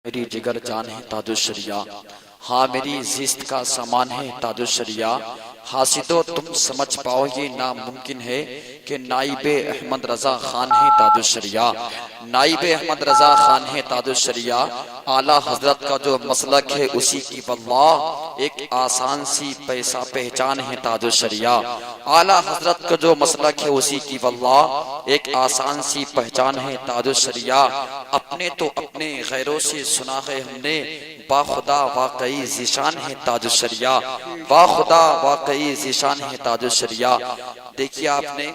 میری جگر جان ہے تاج الشریعہ، ہاں میری زیست کا سامان ہے تاج الشریعہ۔ حاسدو تم سمجھ پاؤ یہ ناممکن ہے کہ نائب احمد رضا خان ہے تاج الشریعہ، نائب احمد رضا خان ہے تاج الشریعہ۔ اعلیٰ حضرت کا جو مسلک ہے اسی کی واللہ ایک آسان سی پیسہ پہچان ہے تاج الشریعہ، اعلیٰ حضرت کا جو مسلک ہے اسی کی واللہ ایک آسان سی پہچان ہے تاج الشریعہ۔ اپنے تو اپنے غیروں سے سنا ہے ہم نے، با خدا واقعی ذیشان ہے تاج الشریعہ، با خدا واقعی ذیشان ہے تاج الشریعہ۔ دیکھیے آپ نے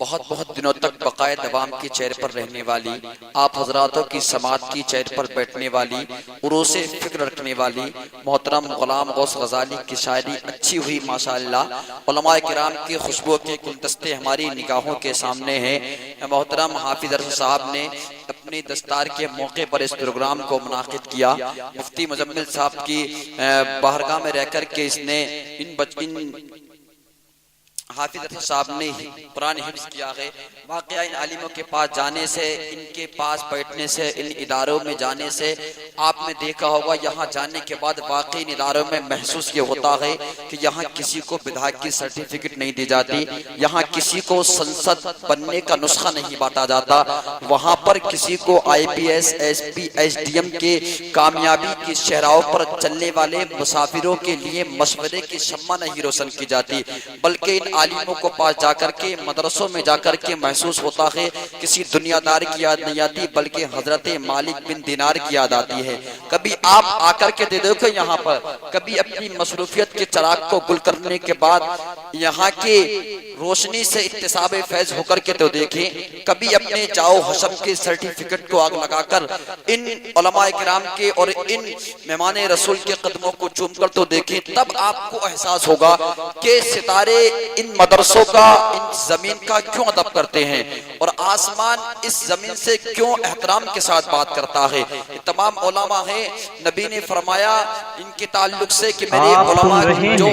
بہت بہت دنوں تک بقائے دوام کی چیئر پر رہنے والی، آپ حضراتوں کی سماعت کی چیئر پر بیٹھنے والی، عروس فکر رکھنے والی محترم غلام غوث غزالی کی شاعری اچھی ہوئی ماشاءاللہ۔ علماء کرام کی خوشبو کے گلدستے ہماری نگاہوں کے سامنے ہیں۔ محترم حافظ ارشد صاحب نے اپنی دستار کے موقع پر اس پروگرام کو منعقد کیا۔ مفتی مزمل صاحب کی بارگاہ میں رہ کر کے اس نے حافظ ارشد صاحب نے قرآن حفظ کیا ہے۔ واقعہ ان عالموں کے پاس جانے سے، ان کے پاس بیٹھنے سے، ان اداروں میں جانے سے آپ نے دیکھا ہوگا یہاں جانے کے بعد واقعی ان اداروں میں محسوس یہ ہوتا ہے کہ یہاں کسی کو بدعت کی سرٹیفکیٹ نہیں دی جاتی، یہاں کسی کو سنسد بننے کا نسخہ نہیں بانٹا جاتا، وہاں پر کسی کو I P S, S P, S D M کے کامیابی کی شہراہوں پر چلنے والے مسافروں کے لیے مشورے کی شمع نہیں روشن کی جاتی، بلکہ ان عالموں کو پاس جا کر کے مدرسوں میں جا کر کے محسوس ہوتا ہے کسی دنیا دار کی یاد نہیں آتی بلکہ حضرت مالک بن دینار کی یاد آتی ہے۔ کبھی آپ آ کر کے دے دیکھو یہاں پر، کبھی اپنی مصروفیت کے چراغ کو گل کرنے کے بعد یہاں کے روشنی سے اکتساب فیض ہو کر کے تو دیکھیں، کبھی اپنے جاؤ حشم کے سرٹیفکیٹ کو آگ لگا کر ان علماء کرام کے اور ان مہمان رسول کے قدموں کو چوم کر تو دیکھیں، تب آپ کو احساس ہوگا کہ ستارے ان مدرسوں کا، ان زمین کا کیوں ادب کرتے ہیں اور آسمان اس زمین سے کیوں احترام کے ساتھ بات کرتا ہے۔ یہ تمام علماء ہیں، نبی نے فرمایا ان کے تعلق سے کہ میرے علماء جو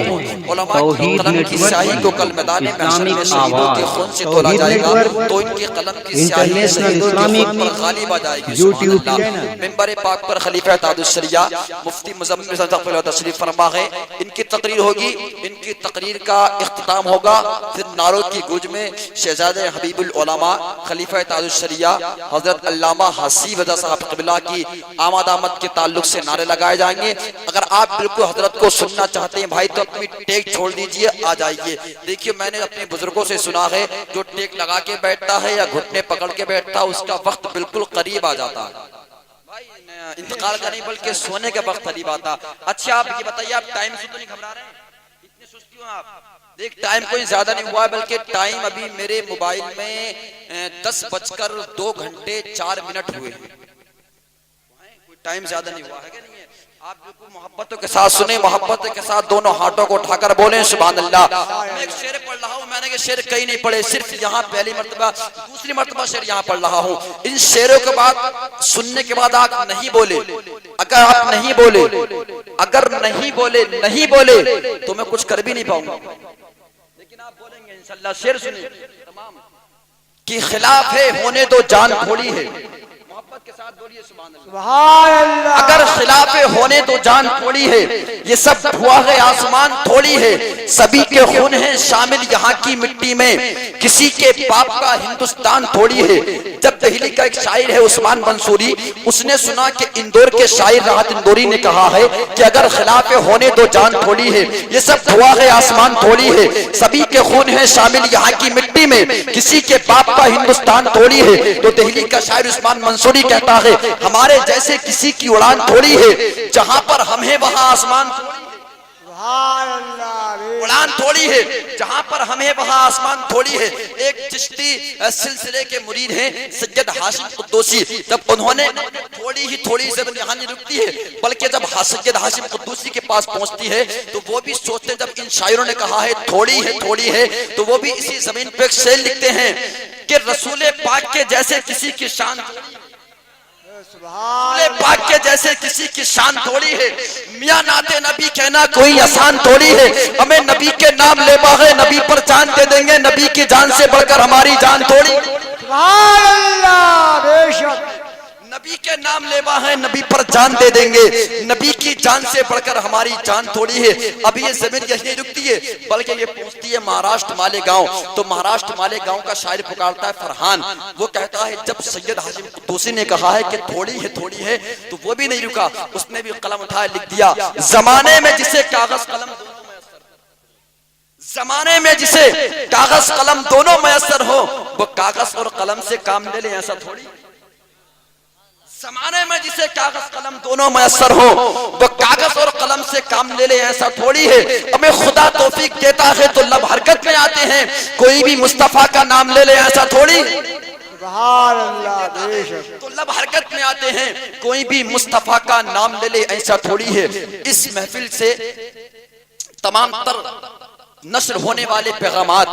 علماء کی قلم کی سیاہی کو کل میدان محشر میں شہیدوں کے خون سے تولا جائے گا تو ان کے قلم کی سیاہی شہیدوں کے خون پر غالب آ جائے گی۔ سبحان اللہ۔ منبر پاک پر خلیفہ تاج الشریعہ مفتی مزمل صاحب تشریف فرما ہے، ان کی تقریر ہوگی، ان کی تقریر کا اختتام ہوگا، پھر نعروں کی گونج میں شہزادہ حبیب العلماء خلیفہ تاج الشریعہ حضرت علامہ حسیب رضا صاحب قبلہ کی آمد آمد کے تعلق سے نعرے لگائے جائیں گے۔ اگر آپ بالکل حضرت کو سننا چاہتے ہیں بھائی تو اپنی ٹیک چھوڑ دیجئے، آ جائیے۔ دیکھیے میں نے اپنے بزرگوں سے سنا ہے جو ٹیک لگا کے بیٹھتا ہے یا گھٹنے پکڑ کے بیٹھتا ہے اس کا وقت بالکل قریب آ جاتا ہے، انتقال کا نہیں بلکہ سونے کا وقت قریب آتا۔ اچھا آپ یہ بتائیے آپ ٹائم سے تو نہیں گھبرا رہے ہیں؟ اتنے سست کیوں آپ؟ دیکھ ٹائم کوئی زیادہ نہیں ہوا ہے بلکہ ٹائم ابھی میرے موبائل میں 10:02 ہوئے ہیں، کوئی ٹائم زیادہ نہیں ہوا ہے کہ نہیں ہے؟ آپ بالکل محبتوں کے ساتھ سنیں، محبت کے ساتھ دونوں ہاتھوں کو اٹھا کر بولیں سبحان اللہ۔ میں ایک شعر پڑھ رہا ہوں، میں نے کہ شعر کئی نہیں پڑھے، صرف یہاں پہلی مرتبہ دوسری مرتبہ شعر یہاں پڑھ رہا ہوں۔ ان شعروں کے بعد سننے کے بعد آپ نہیں بولے، اگر آپ نہیں بولے، اگر نہیں بولے تو میں کچھ کر بھی نہیں پاؤں گا، لیکن آپ بولیں گے انشاءاللہ۔ شعر سنیں تمام کی خلاف ہے ہونے دو جان تھوڑی ہے، محبت کے ساتھ بولیے سبحان اللہ۔ اگر خلاف ہونے تو جان تھوڑی ہے، یہ سب دھواں ہے آسمان تھوڑی ہے، سبھی کے خون ہیں شامل یہاں کی مٹی میں، کسی کے باپ کا ہندوستان تھوڑی ہے۔ جب دہلی کا ایک شاعر ہے عثمان منصوری، اس نے سنا کہ اندور کے شاعر راحت اندوری نے کہا ہے کہ اگر خلاف ہونے تو جان تھوڑی ہے، یہ سب دھواں ہے آسمان تھوڑی ہے، سبھی کے خون ہیں شامل یہاں کی مٹی میں، کسی کے باپ کا ہندوستان تھوڑی ہے۔ تو دہلی کا شاعر عثمان منصوری کہتا ہے ہمارے جیسے کسی کی اڑان تھوڑی ہے، جہاں پر ہم ہیں وہاں آسمان اڑان تھوڑی ہے، جہاں پر ہم ہیں وہاں آسمان تھوڑی ہے۔ ایک چشتی سلسلے کے مرید ہیں سید ہاشم قدوسی، جب انہوں نے تھوڑی سے یہاں نہیں رکتی ہے بلکہ جب سید ہاشم قدوسی کے پاس پہنچتی ہے تو وہ بھی سوچتے جب ان شاعروں نے کہا ہے تھوڑی ہے تو وہ بھی اسی زمین پہ ایک شعر لکھتے ہیں کہ رسول پاک کے جیسے کسی کی شان رسول پاک کے جیسے کسی کی شان تھوڑی ہے، میاں نعت نبی کہنا کوئی آسان تھوڑی ہے، ہمیں نبی کے نام لے باغے نبی پر جان دے دیں گے، نبی کی جان سے بڑھ کر ہماری جان تھوڑی۔ سبحان اللہ، بے شک نبی کے نام لیوا ہیں، نبی پر جان دے دیں گے، نبی کی جان سے بڑھ کر ہماری جان تھوڑی ہے۔ اب یہ زمین یہی نہیں رکتی ہے بلکہ یہ پہنچتی ہے مہاراشٹر مالیگاؤں۔ تو مہاراشٹر مالیگاؤں کا شاعر پکارتا ہے فرحان، وہ کہتا ہے جب سید ہاشم قدوسی نے کہا ہے کہ تھوڑی ہے تو وہ بھی نہیں رکا، اس نے بھی قلم اٹھائے لکھ دیا، زمانے میں جسے کاغذ قلم زمانے میں جسے کاغذ قلم دونوں میسر ہو وہ کاغذ اور قلم سے کام لے لے، ایسا تھوڑی۔ زمانے میں جسے کاغذ قلم دونوں میسر ہو وہ کاغذ اور قلم سے کام لے لے، ایسا تھوڑی ہے۔ ہمیں خدا توفیق دیتا ہے تو لب حرکت میں آتے ہیں، کوئی بھی مصطفیٰ کا نام لے لے، ایسا تھوڑی۔ سبحان اللہ، بے شک۔ تو لب حرکت میں آتے ہیں، کوئی بھی مصطفیٰ کا نام لے لے، ایسا تھوڑی ہے۔ اس محفل سے تمام تر نشر ہونے والے پیغامات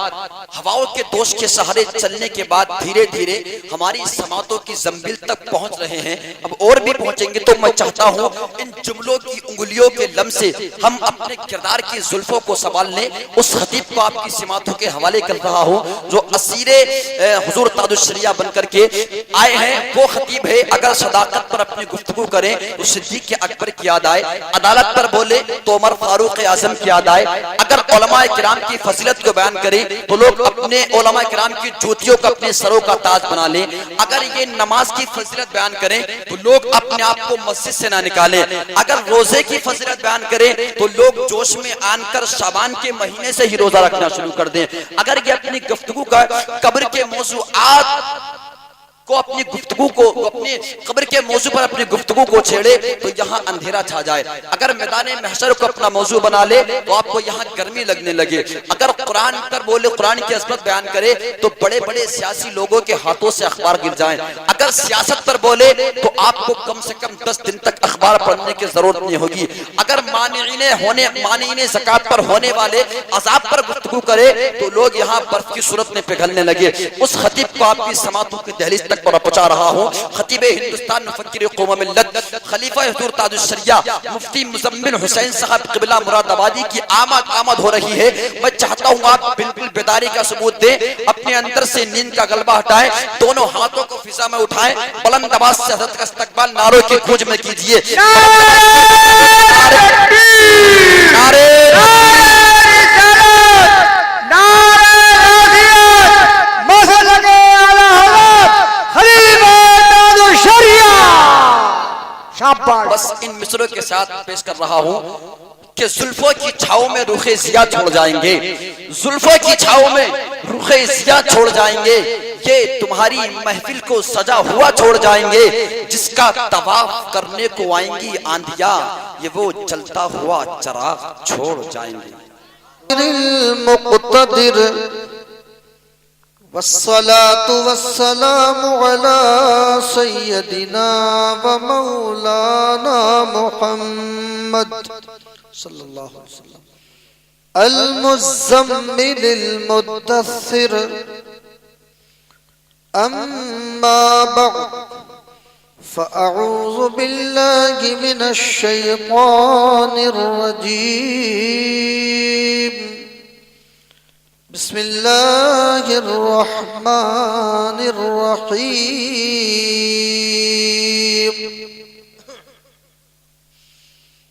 ہواؤں کے دوش کے سہارے چلنے کے بعد دھیرے دھیرے ہماری سماعتوں کی زنبیل تک پہنچ رہے ہیں، اب اور بھی پہنچیں گے۔ تو میں چاہتا ہوں ان جملوں کی انگلیوں کے لم سے ہم اپنے کردار کی زلفوں کو سنبھال لیں۔ اس خطیب کو آپ کی سماعتوں کے حوالے کر رہا ہوں جو اسیر حضور تاج الشریعہ بن کر کے آئے ہیں۔ وہ خطیب ہے اگر صداقت پر اپنی گفتگو کریں تو صدیق اکبر کی یاد آئے، عدالت پر بولے تو عمر فاروق اعظم کی یاد آئے، اگر علماء کرام کی فضیلت کو بیان کریں تو لوگ اپنے علماء کرام کی جوتیوں کو اپنے سروں کا تاج بنا لیں، اگر یہ نماز کی فضیلت بیان کریں تو لوگ اپنے آپ کو مسجد سے نہ نکالیں، اگر روزے کی فضیلت بیان کریں تو لوگ جوش میں آن کر شعبان کے مہینے سے ہی روزہ رکھنا شروع کر دیں، اگر یہ اپنی گفتگو کا قبر کے موضوعات کو اپنی گفتگو کو اپنی قبر کے موضوع پر اپنی گفتگو کو چھیڑے تو یہاں اندھیرا چھا جائے، اگر میدان محشر کو اپنا موضوع بنا لے تو آپ کو یہاں گرمی لگنے لگے، اگر قرآن پر بولے قرآن کی عظمت بیان کرے تو بڑے بڑے سیاسی لوگوں کے ہاتھوں سے اخبار گر جائیں، اگر سیاست پر بولے تو آپ کو کم سے کم 10 دن تک اخبار پڑھنے کی ضرورت نہیں ہوگی، اگر مانعین زکوٰۃ پر ہونے والے عذاب پر گفتگو کرے تو لوگ یہاں برف کی صورت میں پگھلنے لگے۔ اس خطیب کو آپ کی سماعتوں کی دہلیز تک پر پہنچا رہا ہوں، خطیب ہندوستان مفکر قوم ملت خلیفہ حضور تاج الشریعہ مفتی مزمل حسین صاحب قبلہ مراد آبادی کی آمد ہو رہی ہے۔ میں چاہتا ہوں آپ بالکل بیداری کا ثبوت دیں، اپنے اندر سے نیند کا غلبہ ہٹائیں، دونوں ہاتھوں کو فضا میں اٹھائیں، بلند آواز سے حضرت کا استقبال نعروں کی گونج میں کیجئے۔ بس ان مصروں کے ساتھ پیش کر رہا ہوں کہ زلفوں کی چھاؤں میں رخ ضیاء چھوڑ جائیں گے، زلفوں کی چھاؤں میں رخ ضیاء چھوڑ جائیں گے، یہ تمہاری محفل کو سجا ہوا چھوڑ جائیں گے، جس کا طواف کرنے کو آئیں گی آندھیاں، یہ وہ چلتا ہوا چراغ چھوڑ جائیں گے۔ المقتدر والصلاة والسلام على سيدنا ومولانا محمد صلى الله عليه وسلم المزمل المدثر، أما بعد فأعوذ بالله من الشيطان الرجيم، بسم الله الرحمن الرحيم،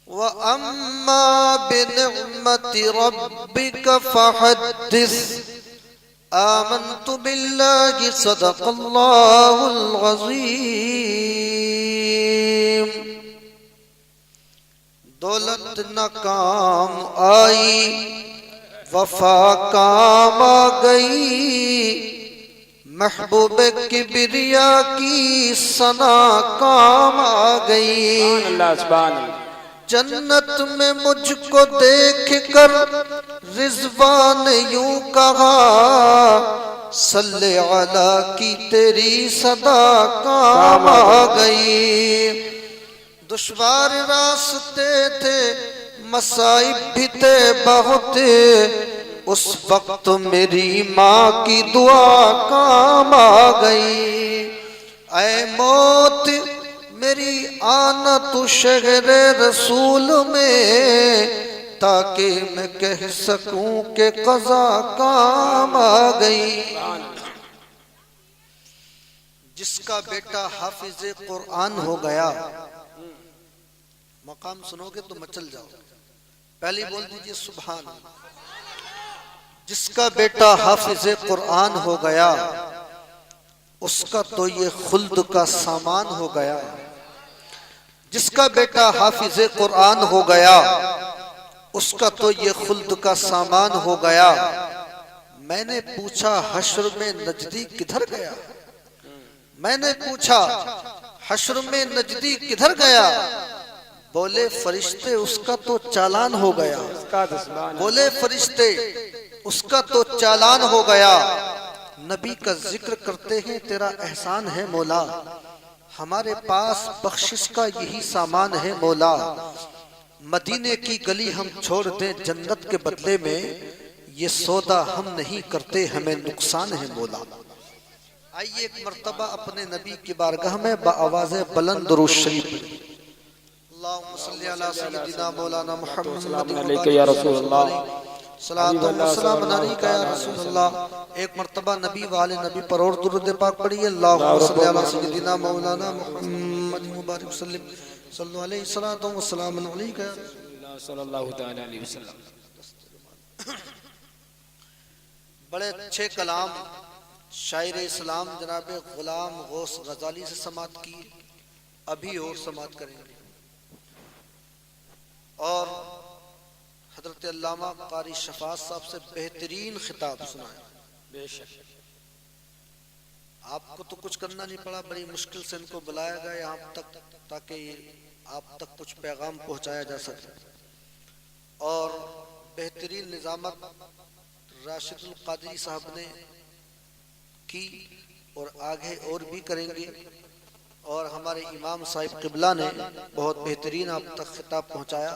وأما بنعمة ربك فحدث، آمنت بالله صدق الله العظيم۔ دولت نہ کام آئی وفا کام آ گئی، محبوب کبریا کی ثنا کام آ گئی، جنت میں مجھ کو دیکھ کر رضوان یوں کہا، صلی علی کی تیری صدا کام آ گئی، دشوار راستے تھے مصائب بھی تھے بہت، اس وقت میری ماں کی دعا کام آ گئی، اے موت میری آنا تو شہر رسول میں، تاکہ میں کہہ سکوں کہ قضا کام آ گئی، جس کا بیٹا حافظ قرآن ہو گیا، مقام سنو گے تو مچل جاؤ، پہلی بول دیجئے سبحان اللہ۔ جس کا بیٹا حافظ قرآن ہو گیا، اس کا تو یہ خلد کا سامان ہو گیا۔ جس کا بیٹا حافظ قرآن ہو گیا، اس کا تو یہ خلد کا سامان ہو گیا۔ میں نے پوچھا حشر میں نجدی کدھر گیا، میں نے پوچھا حشر میں نجدی کدھر گیا، بولے فرشتے اس کا تو چالان ہو گیا، بولے فرشتے اس کا تو چالان ہو گیا۔ نبی کا ذکر کرتے ہیں تیرا احسان ہے مولا، ہمارے پاس بخشش کا یہی سامان ہے مولا۔ مدینے کی گلی ہم چھوڑ دیں جنت کے بدلے میں، یہ سودا ہم نہیں کرتے ہمیں نقصان ہے مولا۔ آئیے ایک مرتبہ اپنے نبی کی بارگاہ میں بآواز بلند درود شریف پڑھیں۔ اللہم صلی علی سیدنا مولانا محمد علیکہ یا رسول اللہ، صلاۃ و سلام علیکہ یا رسول اللہ۔ ایک مرتبہ نبی والے نبی پر اور درود پاک پڑھیے۔ اللہم صلی علی سیدنا مولانا محمد مبارک وسلم صلی اللہ علیہ صلاۃ و سلام علیکہ صلی اللہ تعالی علیہ وسلم۔ بڑے اچھے کلام شاعر اسلام جناب غلام غوث غزالی سے سماعت کی، ابھی اور سماعت کریں گے، اور حضرت علامہ قاری شفاعت صاحب سے بہترین خطاب سنائے۔ بے شک آپ کو تو کچھ کرنا نہیں پڑا، بڑی مشکل سے ان کو بلایا گیا یہاں تک تاکہ آپ تک کچھ پیغام پہنچایا جا سکے، اور بہترین نظامت راشد القادری صاحب نے کی اور آگے اور بھی کریں گے، اور ہمارے امام صاحب قبلہ نے بہت بہترین آپ تک خطاب پہنچایا۔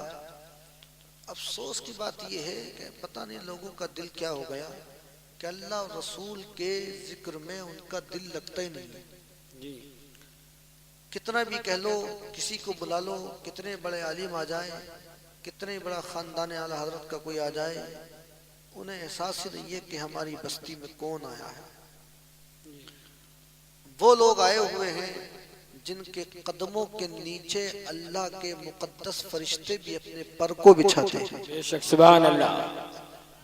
افسوس کی بات یہ ہے کہ پتہ نہیں لوگوں کا دل کیا ہو گیا کہ اللہ اور رسول کے ذکر میں ان کا دل لگتا ہی نہیں ہے۔ جی کتنا بھی کہہ لو، کسی کو بلا لو، کتنے بڑے عالم آ جائیں، کتنے بڑا خاندان اعلی حضرت کا کوئی آ جائے، انہیں احساس ہی نہیں ہے کہ ہماری بستی میں کون آیا ہے۔ وہ لوگ آئے ہوئے ہیں جن کے قدموں کے نیچے اللہ کے مقدس فرشتے بھی اپنے پر کو بچھاتے ہیں۔ بے شک سبحان اللہ۔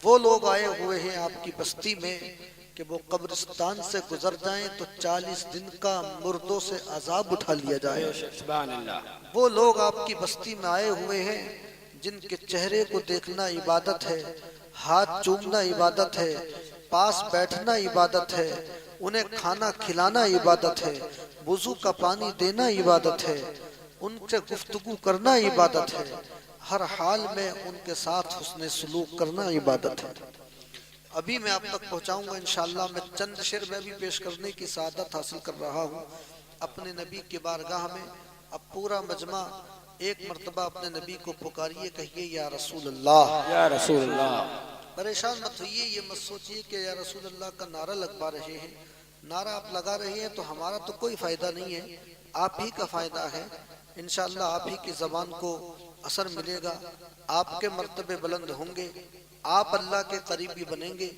وہ لوگ آئے ہوئے ہیں آپ کی بستی میں کہ وہ قبرستان سے گزر جائیں تو 40 دن کا مردوں سے عذاب اٹھا لیا جائے۔ بے شک سبحان اللہ۔ وہ لوگ آپ کی بستی میں آئے ہوئے ہیں جن کے چہرے کو دیکھنا عبادت ہے، ہاتھ چومنا عبادت ہے، پاس بیٹھنا عبادت ہے، انہیں کھانا کھلانا عبادت ہے، وضو کا پانی دینا عبادت ہے، ان سے گفتگو کرنا عبادت ہے، ہر حال میں ان کے ساتھ حسن سلوک کرنا عبادت ہے۔ ابھی میں آپ تک پہنچاؤں گا انشاءاللہ۔ میں چند شعر میں بھی پیش کرنے کی سعادت حاصل کر رہا ہوں اپنے نبی کی بارگاہ میں۔ اب پورا مجمع ایک مرتبہ اپنے نبی کو پکاریے، کہیے یا رسول اللہ، یا رسول اللہ۔ پریشان مت ہوئیے، یہ مت سوچئے کہ یا رسول اللہ کا نعرہ لگوا رہے ہیں۔ نعرہ آپ لگا رہے ہیں تو ہمارا تو کوئی فائدہ نہیں ہے، آپ ہی کا فائدہ ہے۔ انشاءاللہ آپ ہی کی زبان کو اثر ملے گا، آپ کے مرتبے بلند ہوں گے، آپ اللہ کے قریبی بنیں گے،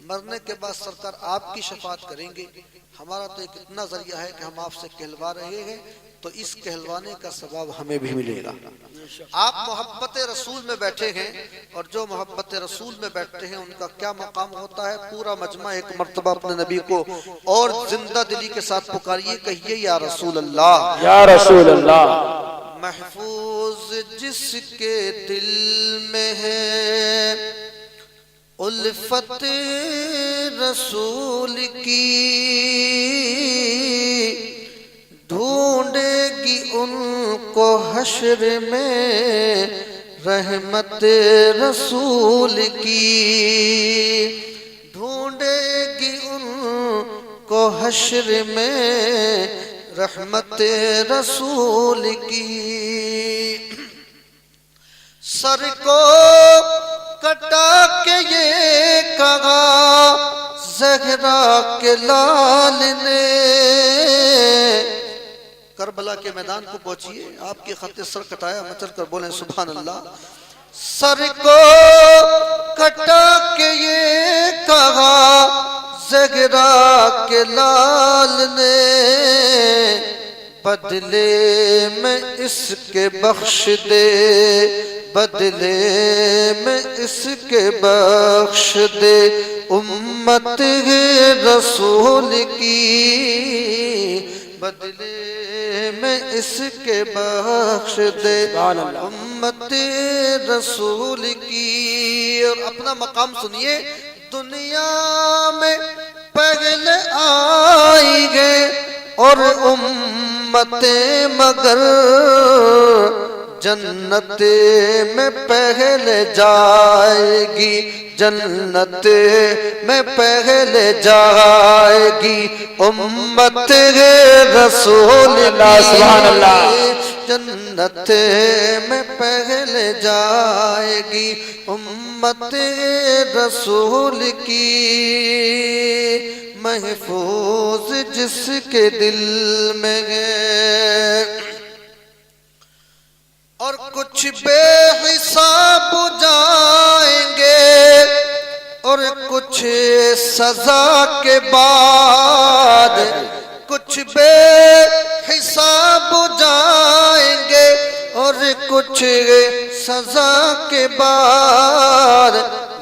مرنے کے بعد سرکار آپ کی شفاعت کریں گے۔ ہمارا تو ایک اتنا ذریعہ ہے کہ ہم آپ سے کہلوا رہے ہیں، تو اس کہلوانے کا ثواب ہمیں بھی ملے گا۔ آپ محبت رسول میں بیٹھے ہیں، اور جو محبت رسول میں بیٹھتے ہیں ان کا کیا مقام ہوتا ہے۔ پورا مجمع ایک مرتبہ اپنے نبی کو اور زندہ دلی کے ساتھ پکاریے، کہیے یا رسول اللہ، یا رسول اللہ۔ محفوظ جس کے دل میں ہے الفت رسول کی، ڈھونڈے گی ان کو حشر میں رحمت رسول کی، ڈھونڈے گی ان کو حشر میں رحمت رسول کی۔ سر کو کٹا کے یہ کہا زہرا کے لال نے، کربلا کے میدان کو پہنچیے، آپ کے خط سر کٹایا، مچل کر بولیں سبحان اللہ۔ سر کو کٹا کے یہ کہا زہرا کے لال نے بدلے میں اس کے بخش دے، بدلے میں اس کے بخش دے، امت رسول کی بدلے میں اس کے بخش دے، امت رسول کی۔ اور اپنا مقام سنیے، دنیا میں پہلے آئی گے اور امت مگر جنت میں پہلے جائے گی، جنت میں پہلے جائے گی، امت رسول کی جنت میں پہلے جائے گی، امت رسول کی۔ محفوظ جس کے دل میں ہے اور کچھ بے حساب جائیں گے، اور کچھ سزا کے بعد کچھ بے حساب جائیں گے، اور کچھ سزا کے بعد،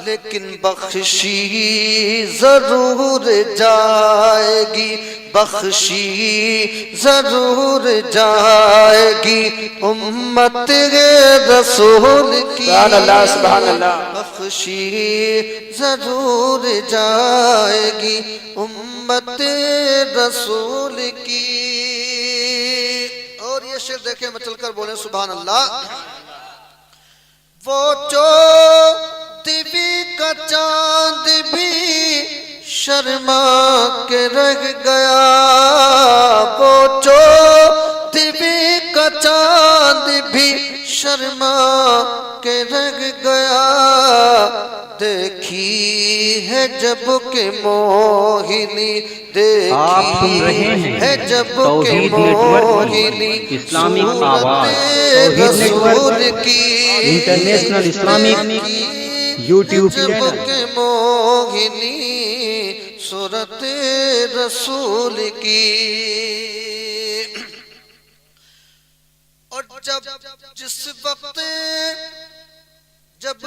لیکن بخشی ضرور جائے گی، بخشی ضرور جائے گی، امت رسول کی بخشی ضرور جائے گی، امت رسول کی۔ اور یہ شعر دیکھیں، میں چل کر بولیں سبحان اللہ۔ وہ جو دیوی کا چاند بھی شرما کے رہ گیا، وہ جو دیوی کا چاند بھی شرما کے رہ گیا، دیکھی ہے جب کہ موہنی، دیکھی ہے جب کہ موہنی صورت رسول کی، انٹرنیشنل اسلامک یوٹیوب چینل، جب کہ موہنی صورت رسول کی۔ اور جس وقت جب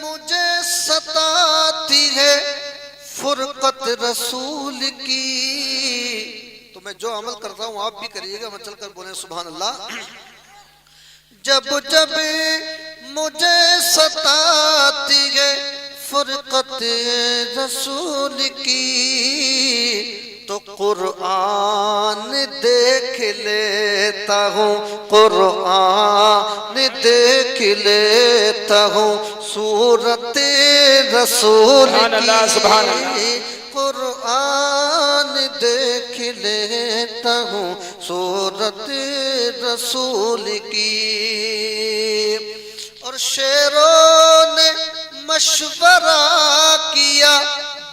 مجھے ستاتی ہے فرقت رسول کی، تو میں جو عمل کرتا ہوں آپ بھی کریے گا، میں چل کر بولیں سبحان اللہ۔ جب مجھے ستاتی ہے فرقت رسول کی، تو قرآن دیکھ لیتا ہوں، قرآن دیکھ لیتا ہوں صورت رسول کی، قرآن دیکھ لیتا ہوں صورت رسول کی۔ اور شیروں نے مشورہ کیا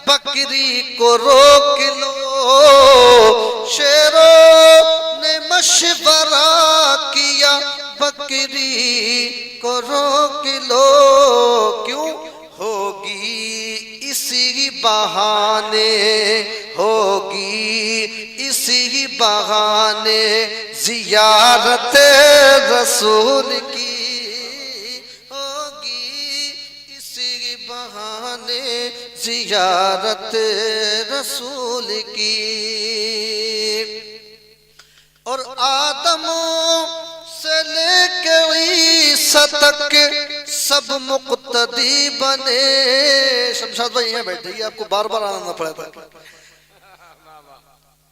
بکری کو روک لو، شیروں نے مشورہ کیا بکری کو روک لو، کیوں؟ ہوگی اسی بہانے، ہوگی اسی بہانے زیارت رسول کی، ہوگی اسی بہانے زیارت رسول کی۔ اور آدم سے لے کے عیسیٰ تک سب مقتدی بنے۔ شمشاد بھائی یہاں بیٹھے گی، آپ کو بار بار آنا نہ پڑے تھا،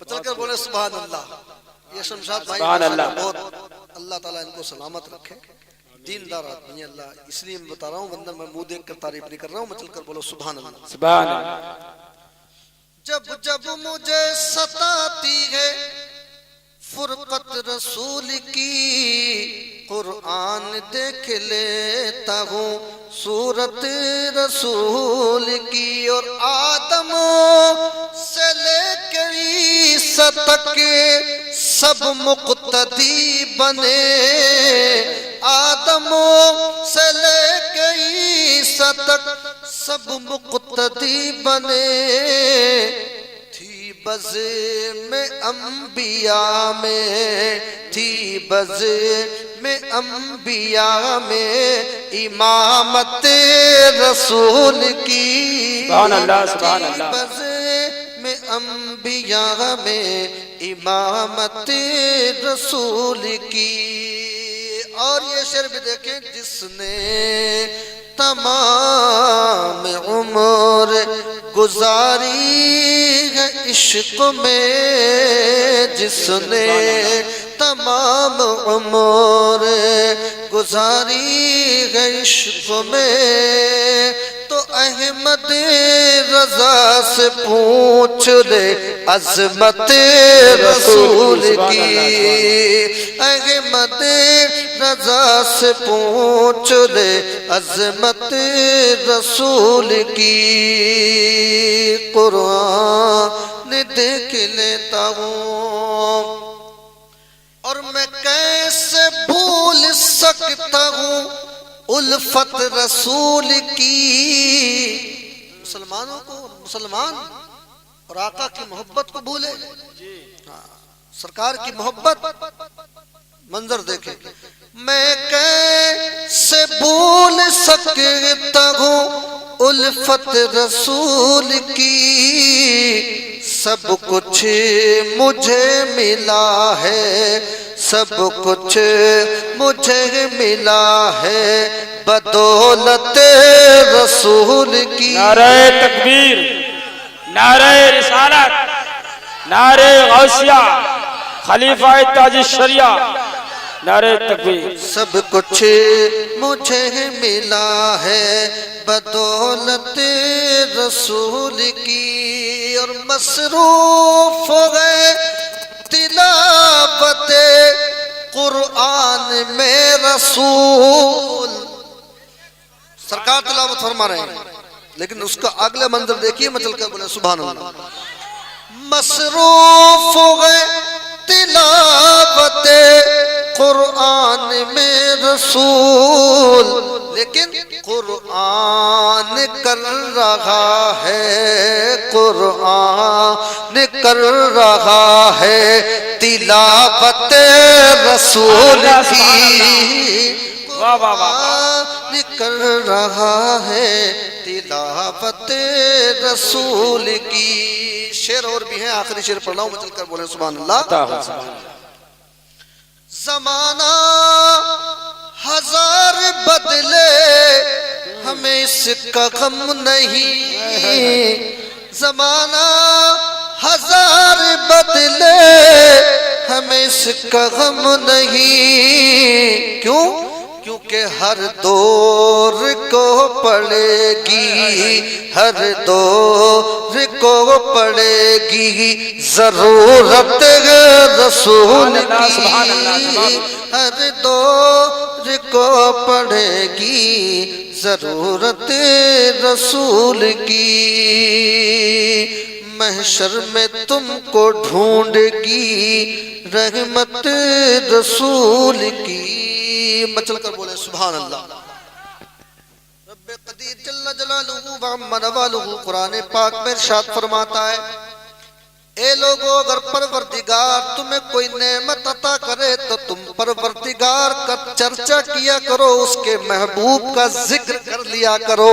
بچل کر بولے سبحان اللہ۔ یہ شمشاد بھائی بہت اللہ تعالیٰ ان کو سلامت رکھے، دیندار آدمی اللہ، اس لیے میں بتا رہا ہوں، ورنہ میں منہ دیکھ کر تعریف نہیں کر رہا ہوں، میں چل کر بولو سبحان اللہ سبحان اللہ۔ جب مجھے ستاتی ہے فرقت رسول کی، قرآن دیکھ لیتا ہوں صورت رسول کی۔ اور آدم سے لے کے عیسیٰ تک سب مقتدی بنے، آدم سے لے کے عیسیٰ تک سب مقتدی بنے تھی بز میں انبیاء میں تھی بز میں انبیاء میں امامت رسول کی سبحان اللہ سبحان اللہ بز میں انبیاء میں امامت رسول کی اور یہ شعر بھی دیکھیں جس نے تمام عمر گزاری ہے عشق میں جس نے تمام عمر گزاری ہے عشق میں تو احمد رضا سے پوچھ لے عظمت رسول کی احمد رضا سے پوچھ لے عظمت رسول کی قرآن دیکھ لیتا ہوں اور میں کیسے بھول سکتا ہوں الفت رسول کی مسلمانوں کو مسلمان اور آقا کی محبت کو بھولے سرکار کی محبت منظر دیکھیں میں کیسے بھول سکتا ہوں الفت رسول کی سب کچھ مجھے ملا ہے سب کچھ مجھے ملا ہے بدولت رسول کی نعرہ تکبیر نعرہ رسالت نعرہ غوثیہ خلیفہ تاج الشریعہ نعرہ تکبیر سب کچھ مجھے ملا ہے بدولت رسول کی اور مصروف ہو گئے تلاوت قرآن میں رسول سرکار تلاوت فرما رہے ہیں لیکن اس کا اگلے منظر دیکھیے میں چل کر بولے سبحان اللہ مصروف ہو گئے تلاوت قرآن میں رسول لیکن قرآن کر رہا ہے قرآن کر رہا ہے تلاوت رسول کی قرآن کر رہا ہے تلاوت رسول کی شعر اور بھی ہیں آخری شعر پڑھ لاؤں میں چل کر بولیں سبحان اللہ زمانہ ہزار بدلے ہمیں اس کا غم نہیں زمانہ ہزار بدلے ہمیں اس کا غم نہیں کیوں کیونکہ ہر دور کو پڑے گی ہر دور کو پڑے گی ضرورت رسول کی ہر دور کو پڑے گی ضرورت رسول کی محشر میں تم کو ڈھونڈ گی رحمت رسول کی مچل کر بولے سبحان اللہ رب قدیر جل جلالہ وعم نوالہ قرآن پاک میں ارشاد فرماتا ہے اے لوگو اگر پروردگار تمہیں کوئی نعمت عطا کرے تو تم پروردگار کا چرچا کیا کرو اس کے محبوب کا ذکر کر لیا کرو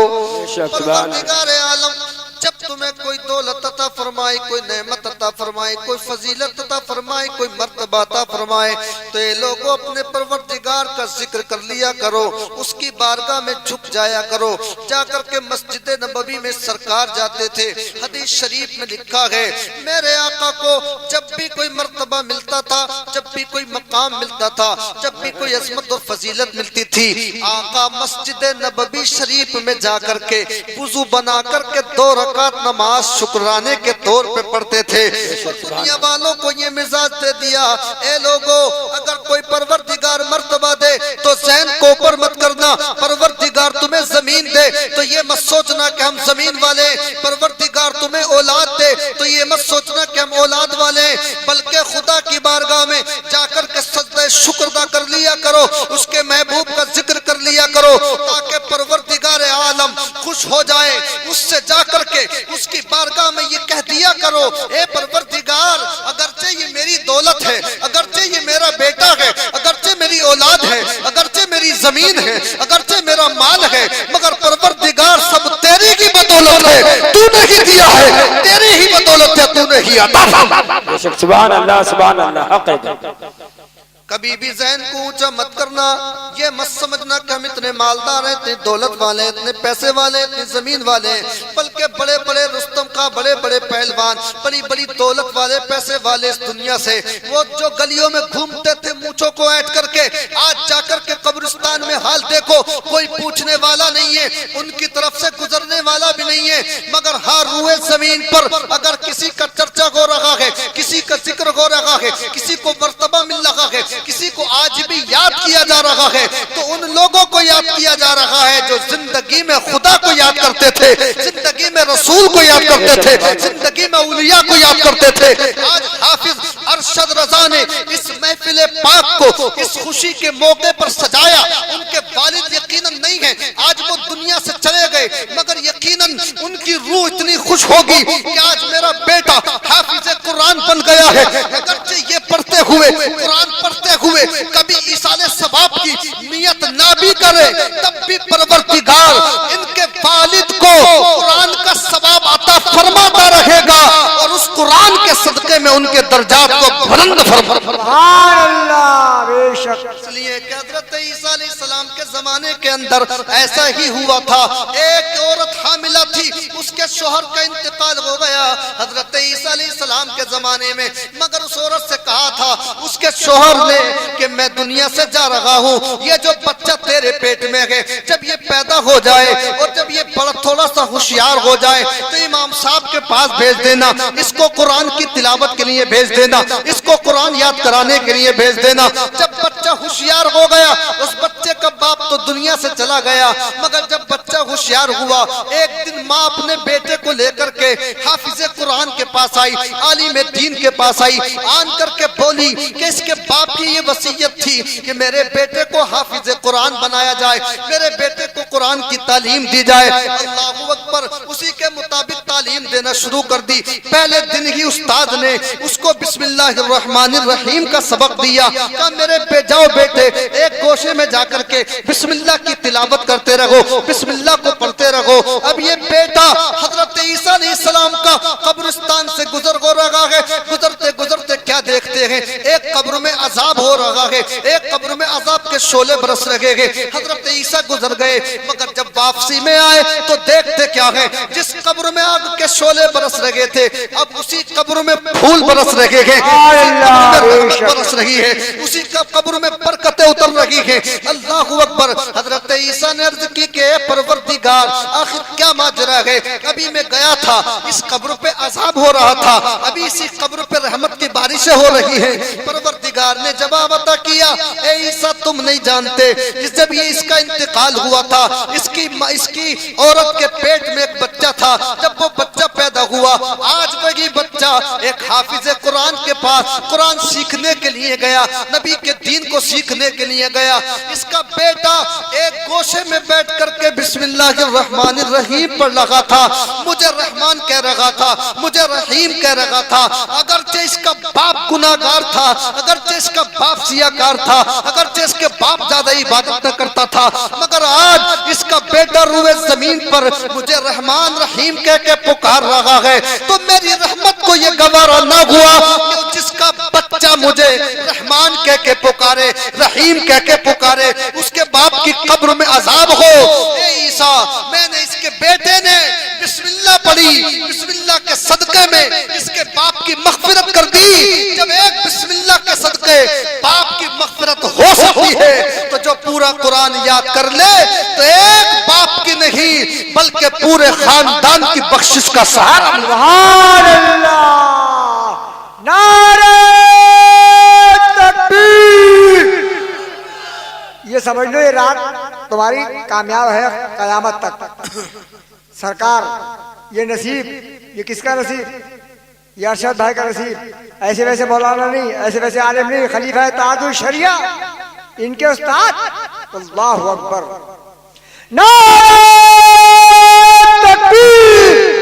پروردگار عالم جب تمہیں کوئی دولت عطا فرمائے کوئی نعمت عطا فرمائے کوئی فضیلت عطا فرمائے کوئی مرتبہ عطا فرمائے تو یہ لوگوں اپنے پروردگار کا ذکر کر لیا کرو اس کی بارگاہ میں جھک جایا کرو جا کر کے مسجد نبوی میں سرکار جاتے تھے حدیث شریف میں لکھا ہے میرے آقا کو جب بھی کوئی مرتبہ ملتا تھا جب بھی کوئی مقام ملتا تھا جب بھی کوئی عظمت اور فضیلت ملتی تھی آقا مسجد نبوی شریف میں جا کر کے وضو بنا کر کے 2 رکعت نماز شکرانے کے طور پہ پڑھتے تھے دنیا والوں کو یہ مزاج دے دیا اے لوگو اگر کوئی پروردگار مرتبہ دے تو ذہن کو اوپر مت کرنا پروردگار تمہیں زمین دے تو یہ مت سوچنا کہ ہم زمین والے پروردگار تمہیں اولاد دے تو یہ مت سوچنا کہ ہم اولاد والے بلکہ خدا کی بارگاہ میں جا کر کے سجدہ شکر ادا کر لیا کرو اس کے محبوب کا ذکر کر لیا کرو تاکہ پروردگار عالم خوش ہو جائے اولاد ہے، اگرچہ میری زمین ہے، اگرچہ میرا مال ہے، مگر پروردگار سب تیری کی بدولت ہے، تو نے ہی دیا ہے، تیری ہی بدولت ہے، تو نے ہی عطا فرمایا۔ سبحان اللہ سبحان اللہ حق ہے۔ کبھی بھی ذہن کو اونچا مت کرنا، یہ مت سمجھنا کہ ہم اتنے مالدار ہیں، اتنے دولت والے ہیں، اتنے پیسے والے ہیں، اتنی زمین والے ہیں، بلکہ بڑے بڑے رستم کا، بڑے بڑے پہلوان، بڑی بڑی دولت والے، پیسے والے اس دنیا سے، وہ جو گلیوں میں گھومتے تھے مونچھوں کو ایٹ کر کے، آج جا کر کے قبرستان میں حال دیکھو، کوئی پوچھنے والا نہیں ہے، ان کی طرف سے گزرنے والا بھی نہیں ہے، مگر ہر روئے زمین پر اگر کسی کا چرچا ہو رہا ہے، کسی کا ذکر ہو رہا ہے، کسی کو مرتبہ مل رہا ہے، کسی کو آج بھی یاد کیا جا رہا ہے، تو ان لوگوں کو یاد کیا جا رہا ہے جو زندگی میں خدا کو یاد کرتے تھے، زندگی میں رسول کو یاد کرتے تھے، زندگی میں اولیاء کو یاد کرتے تھے۔ آج حافظ ارشد رضا نے اس محفل پاک کو اس خوشی کے موقع پر سجایا، ان کے والد یقیناً نہیں ہیں، آج وہ دنیا سے چلے گئے، مگر یقیناً ان کی روح اتنی خوش ہوگی کہ آج میرا بیٹا حافظ قرآن بن گیا ہے، اگرچہ یہ پڑھتے ہوئے، قرآن پڑھتے ہوئے کبھی ایصال ثواب کی نیت نہ بھی کرے، تب بھی پروردگار ان کے والد کو قرآن کا ثواب عطا فرماتا رہے گا، اور اس قرآن کے صدقے میں ان کے درجات کو بلند فرما۔ سبحان اللہ، بے شک۔ اس لیے کہ حضرت عیسیٰ علیہ السلام کے زمانے کے اندر ایسا ہی ہوا تھا، ایک عورت حاملہ تھی، اس کے شوہر کا انتقال ہو گیا حضرت عیسیٰ علیہ السلام کے زمانے میں، مگر اس عورت سے کہا تھا اس کے شوہر نے کہ میں دنیا سے جا رہا ہوں، یہ جو بچہ تیرے پیٹ میں ہے جب یہ پیدا ہو جائے اور جب یہ بڑا تھوڑا سا ہوشیار ہو جائے تو امام صاحب کے پاس بھیج دینا، اس کو قرآن کی تلاوت کے لیے بھیج دینا، اس کو قرآن یاد کرانے کے لیے بھیج دینا۔ جب بچہ ہوشیار ہو گیا، اس بچے کا باپ تو دنیا سے چلا گیا، مگر جب بچہ ہوشیار ہوا، ایک دن ماں اپنے بیٹے کو لے کر کے حافظ قرآن کے پاس آئی، عالم دین کے پاس آئی، آن کر کے بولی کہ اس کے باپ کی یہ وصیت تھی کہ میرے بیٹے کو حافظ قرآن بنایا جائے، میرے بیٹے کو قرآن کی تعلیم دی جائے۔ اللہ اکبر، اسی کے مطابق تعلیم دینا شروع کر دی۔ پہلے دن ہی استاد نے اس کو بسم اللہ الرحمن الرحیم کا سبق دیا، کہا میرے جاؤ بیٹے ایک گوشے میں جا کر کے بسم اللہ کی تلاوت کرتے رہو، بسم اللہ کو پڑھتے رہو۔ اب یہ بیٹا حضرت عیسیٰ علیہ السلام کا قبرستان سے گزر ہو رہا ہے، گزرتے گزرتے کیا دیکھتے ہیں، ایک قبر میں عذاب ہو رہا ہے، ایک قبر میں عذاب کے شعلے برس رہے ہیں۔ حضرت عیسیٰ گزر گئے، مگر جب واپسی میں آئے تو دیکھتے کیا ہے، جس قبر میں آگ کے شعلے برس رہے تھے اب اسی قبر میں پھول برس رہے ہیں، برس رہی ہے، اسی قبر میں برکتیں اتر رہی ہیں۔ اللہ اکبر۔ حضرت عیسیٰ نے عرض کی کہ اے پروردگار آخر کیا ماجرا ہے، ابھی میں گیا تھا اس قبر پہ عذاب ہو رہا تھا، ابھی اسی قبر پہ رحمت کی بارشیں ہو رہی ہیں۔ پروردگار نے جواب عطا کیا، اے عیسیٰ تم نہیں جانتے جب یہ اس کا انتقال ہوا تھا، اس کی عورت کے پیٹ میں ایک بچہ تھا، جب وہ بچہ پیدا ہوا آج وہی بچہ ایک حافظ قرآن کے پاس قرآن سیکھنے کے لیے گیا، نبی کے دین کو سیکھنے کے لیے گیا۔ اس کا بیٹا ایک گوشے میں بیٹھ کر کے بسم اللہ الرحمن الرحیم پڑھ رہا تھا، مجھے رحمان کہہ رہا تھا، مجھے رحیم کہہ رہا تھا، اگرچہ اس کا باپ گناہگار تھا، اگرچہ اس کا باپ سیاکار تھا، اگرچہ اس کے باپ زیادہ عبادت نہ کرتا تھا، مگر آج اس کا بیٹا روئے زمین پر مجھے رحمان رحیم کہہ کے پکار رہا ہے، تو میری رحمت کو یہ گوارا نہ ہوا کہ جس کا بچہ مجھے رحمان کہہ کے پکارے، رحیم کہہ کے پکارے، اس کے باپ کی قبر میں عذاب ہو۔ اے عیسیٰ میں نے اس کے بیٹے نے بسم اللہ پڑھی، بسم اللہ کے صدقے میں اس کے باپ کی مغفرت کر دی۔ جب ایک بسم اللہ کے صدقے باپ کی مغفرت ہو سکتی ہے تو جو پورا قرآن یاد کر لے تو ایک باپ کی نہیں بلکہ پورے خاندان کی بخشش کا سہارا۔ سبحان اللہ، نعرہ تکبیر۔ یہ سمجھ لو یہ رات تمہاری کامیاب ہے قیامت تک۔ سرکار یہ نصیب یہ کس کا نصیب؟ یہ ارشد بھائی کا نصیب، ایسے ویسے مولانا نہیں، ایسے ویسے عالم نہیں، خلیفہ تاج الشریعہ ان کے استاد۔ اللہ اکبر، نعرہ تکبیر۔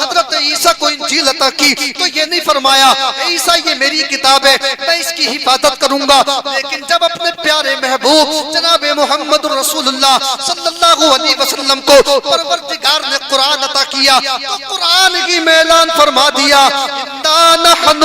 حضرت عیسیٰ کو انجیل عطا کی تو یہ نہیں فرمایا عیسیٰ یہ میری کتاب ہے میں اس کی حفاظت کروں گا، لیکن جب اپنے پیارے محبوب جناب محمد رسول اللہ صلی اللہ علیہ وسلم کو پروردگار نے قرآن عطا کیا تو قرآن ہی میں اعلان فرما دیا اِنَّا نَحْنُ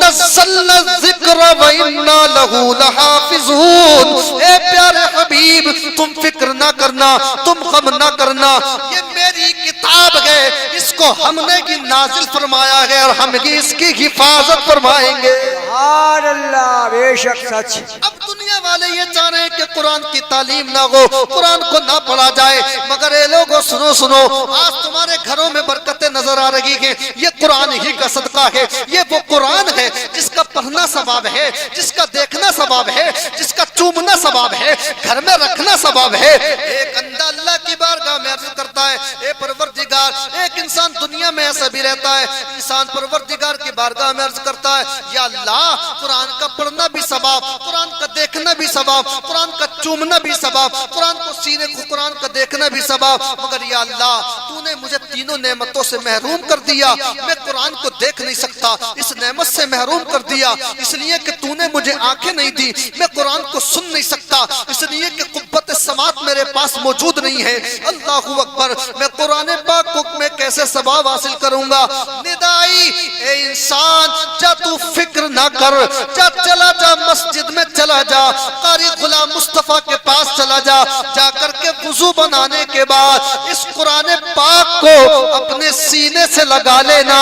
نَزَّلْنَا الذِّكْرَ وَإِنَّا لَهُ لَحَافِظُونَ۔ اے پیارے حبیب تم فکر نہ کرنا، تم غم نہ کرنا، یہ میری کتاب ہے، اس کو ہم نے کی نازل فرمایا ہے اور ہم ہی اس کی حفاظت فرمائیں گے۔ سبحان اللہ، بے شک سچ۔ اب دنیا والے یہ چاہ رہے ہیں کہ قرآن کی تعلیم نہ ہو، قرآن کو نہ پڑھا جائے، مگر اے لوگوں سنو، آج تمہارے گھروں میں برکتیں نظر آ رہی ہیں، یہ قرآن ہی کا صدقہ ہے، یہ وہ قرآن ہے جس کا پڑھنا ثواب ہے، جس کا دیکھنا ثواب ہے، جس کا چومنا ثواب ہے، گھر میں رکھنا ثواب ہے۔ ایک بندہ اللہ کی بارگاہ میں عرض کرتا ہے اے پروردگار، ایک انسان دنیا میں ایسا بھی رہتا ہے، انسان پروردگار کی بارگاہ میں عرض کرتا ہے یا اللہ قرآن کا پڑھنا بھی ثواب، قرآن کا دیکھنا بھی ثواب، قرآن کا چومنا بھی ثواب، قرآن کو سینے کو قرآن کا دیکھنا بھی ثواب، مگر یا اللہ تو نے مجھے تینوں نعمتوں سے محروم کر دیا، میں قرآن کو دیکھ نہیں سکتا، اس نعمت سے محروم کر دیا اس لیے کہ تو نے مجھے آنکھیں نہیں دی، میں قرآن کو سن نہیں سکتا اس لیے کہ قوت سماعت میرے پاس موجود نہیں ہے۔ اللہ اکبر، میں قرآن پاک کو میں کیسے ثواب حاصل کروں گا؟ ندائی اے انسان جا تو فکر نہ کر، جا چلا جا مسجد میں چلا جا، قاری غلام مصطفیٰ کے پاس چلا جا، جا کر کے وضو بنانے کے بعد اس قرآن پاک کو اپنے سینے سے لگا لینا۔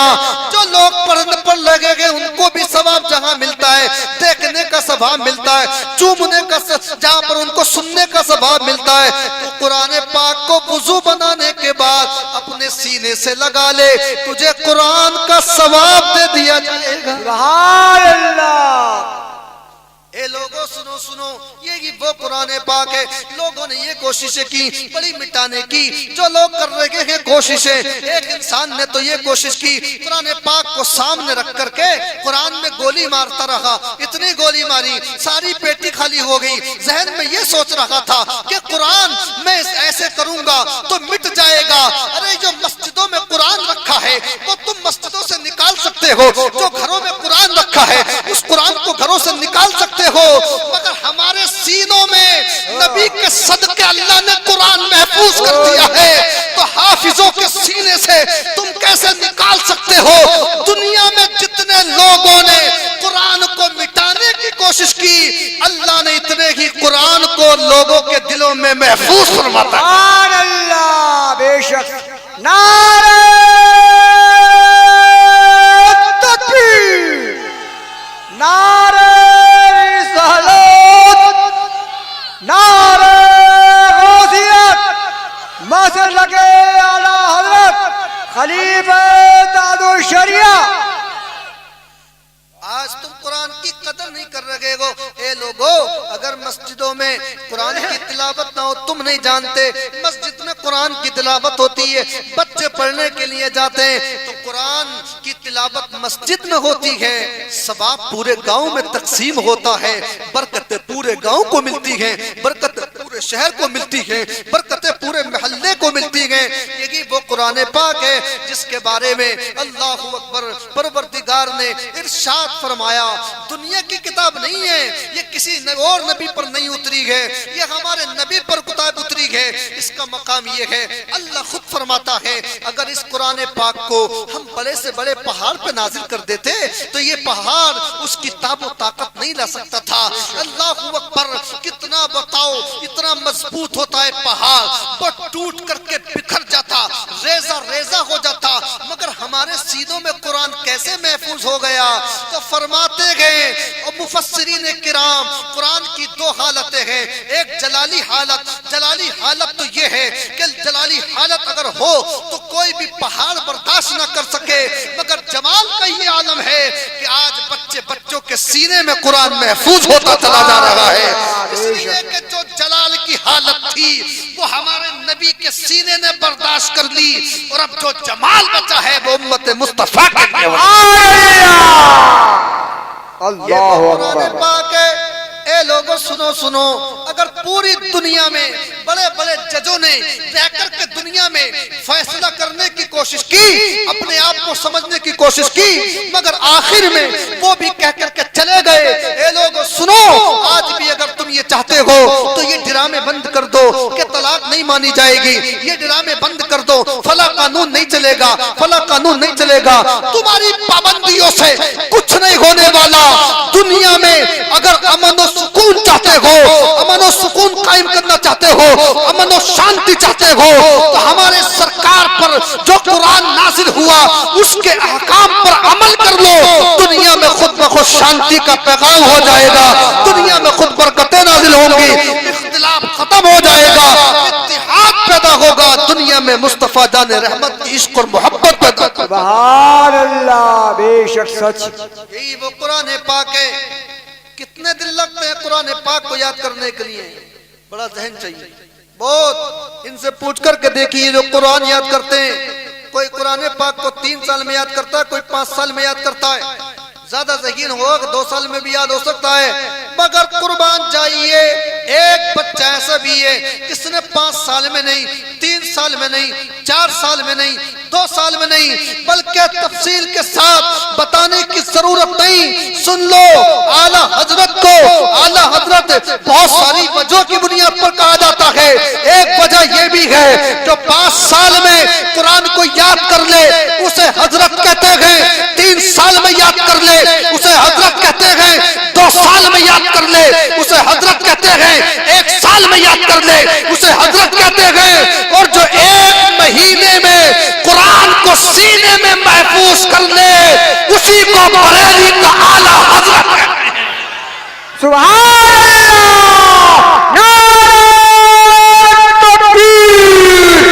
جو لوگ پڑھنے پر لگے گے ان کو بھی ثواب جہاں ملتا ہے دیکھنے کا ثواب ملتا ہے، چومنے کا جہاں پر ان کو سننے کا ثواب ملتا ہے، تو قرآن پاک کو وضو بنانے کے بعد اپنے سینے سے لگا لے، تجھے قرآن کا ثواب دے دیا جائے گا۔ سبحان اللہ۔ اے لوگوں سنو، یہ وہ قرآن پاک ہے۔ لوگوں نے یہ کوششیں کی بڑی مٹانے کی، جو لوگ کر رہے ہیں کوششیں، ایک انسان نے تو یہ کوشش کی قرآن پاک کو سامنے رکھ کر کے قرآن میں گولی مارتا رہا، اتنی گولی ماری ساری پیٹی خالی ہو گئی، ذہن میں یہ سوچ رہا تھا کہ قرآن میں ایسے کروں گا تو مٹ جائے گا۔ ارے جو مسجدوں میں قرآن رکھا ہے وہ تم مسجدوں سے نکال سکتے ہو، جو گھروں میں قرآن رکھا ہے اس قرآن کو گھروں سے نکال سکتے ہو، مگر ہمارے سینوں میں نبی کے صدقے اللہ نے قرآن محفوظ کر دیا ہے، تو حافظوں کے سینے سے تم کیسے نکال سکتے ہو؟ دنیا میں جتنے لوگوں نے قرآن کو مٹانے کی کوشش کی، اللہ نے اتنے ہی قرآن کو لوگوں کے دلوں میں محفوظ فرماتا ہے۔ سبحان اللہ، بے شک۔ نعرہ تکبیر، نعرہ رسالت، نعرہ غوثیت، مسجد لگے اعلی حضرت خلیفہ تاج الشریعہ۔ آج تم قرآن کی قدر نہیں کر رہے ہو۔ اے لوگو، اگر مسجدوں میں قرآن کی تلاوت نہ ہو، تم نہیں جانتے مسجد میں قرآن کی تلاوت ہوتی ہے، بچے پڑھنے کے لیے جاتے ہیں تو قرآن کی تلاوت مسجد میں ہوتی ہے، ثواب پورے گاؤں میں تقسیم ہوتا ہے، برکتیں پورے گاؤں کو ملتی ہیں، برکتیں پورے شہر کو ملتی ہیں، برکتیں پورے محلے کو ملتی ہیں۔ یہی وہ قرآن پاک ہے جس کے بارے میں اللہ اکبر پروردگار نے ارشاد فرمایا دنیا کی کتاب نہیں ہے، یہ کسی اور نبی پر نہیں اتری ہے، یہ ہمارے نبی پر کتاب اتری ہے۔ اس کا مقام یہ ہے، اللہ خود فرماتا ہے اگر اس قرآن پاک کو ہم بڑے سے بڑے پہاڑ پہ نازل کر دیتے تو یہ پہاڑ اس کی تاب و طاقت نہیں لا سکتا تھا۔ اللہ اکبر، کتنا بتاؤ اتنا مضبوط ہوتا ہے پہاڑ، وہ ٹوٹ کر کے بکھر جاتا، ریزہ ریزہ ہو جاتا، مگر ہمارے سینوں میں قرآن کیسے محفوظ ہو گیا؟ تو فرماتے گئے اور مفسرین کرام قرآن کی دو حالتیں ہیں، ایک جلالی حالت، جلالی حالت تو یہ ہے کہ جلالی حالت اگر ہو تو کوئی بھی پہاڑ برداشت نہ کر سکے، مگر جمال کا یہ عالم ہے کہ آج بچوں کے سینے میں قرآن محفوظ ہوتا چلا جا رہا ہے، اس لیے کہ جو جلال کی حالت تھی وہ ہمارے نبی کے سینے نے برداشت کر لی، اور اب جو جمال بچا ہے وہ امت مصطفیٰ کے لیے۔ اللہ اکبر۔ پاک ہے۔ اے اے لوگوں سنو سنو، اگر پوری دنیا میں بڑے بڑے ججوں نے رہ کر کے دنیا میں فیصلہ کرنے کی کوشش کی، اپنے آپ کو سمجھنے کی کوشش کی، مگر آخر میں وہ بھی کہہ کر کے چلے گئے اے لوگوں سنو، آج بھی اگر تم یہ چاہتے ہو تو یہ ڈرامے بند کر دو کہ طلاق نہیں مانی جائے گی، یہ ڈرامے بند کر دو، فلاں قانون نہیں چلے گا، فلاں قانون نہیں چلے گا، تمہاری پابندیوں سے کچھ نہیں ہونے والا۔ دنیا میں اگر امن و سکون چاہتے ہو، امن و سکون قائم کرنا چاہتے ہو، امن و شانتی چاہتے ہو، تو ہمارے سرکار پر جو قرآن نازل ہوا اس کے احکام پر عمل کر لو، دنیا میں خود بخود شانتی کا پیغام ہو جائے گا، دنیا میں خود برکتیں نازل ہوں گی، اختلاف ختم ہو جائے گا، اتحاد پیدا ہوگا، دنیا میں مصطفیٰ جان رحمت کی عشق اور محبت پیدا ہوگا۔ سبحان اللہ، بے شک سچ۔ یہی وہ قرآن پاک ہے۔ کتنے دن لگتے ہیں قرآن پاک کو یاد کرنے کے لیے؟ بڑا ذہن چاہیے بہت۔ ان سے پوچھ کر کے دیکھیے جو قرآن یاد کرتے ہیں، کوئی قرآن پاک کو 3 سال میں یاد کرتا ہے، کوئی 5 سال میں یاد کرتا ہے، زیادہ ذہین ہو 2 سال میں بھی یاد ہو سکتا ہے، مگر قربان جائیے ایک بچہ ایسا بھی ہے جس نے 5 سال میں نہیں، 3 سال میں نہیں، 4 سال میں نہیں، 2 سال میں نہیں، بلکہ تفصیل کے ساتھ بتانے کی ضرورت نہیں۔ سن لو، اعلیٰ حضرت کو اعلیٰ حضرت بہت ساری وجہ کی بنیاد پر کہا جاتا ہے، ایک وجہ یہ بھی ہے جو 5 سال میں قرآن کو یاد کر لے اسے حضرت کہتے ہیں، 3 سال میں یاد کر لے اسے حضرت کہتے ہیں، 2 سال میں یاد کر لے اسے حضرت کہتے ہیں، 1 سال میں یاد کر لے اسے حضرت کہتے ہیں، اور جو 1 مہینے میں قرآن کو سینے میں محفوظ کر لے اسی کو بریلی کا اعلیٰ حضرت کہتے ہیں۔ سبحان اللہ، نعرہ تکبیر۔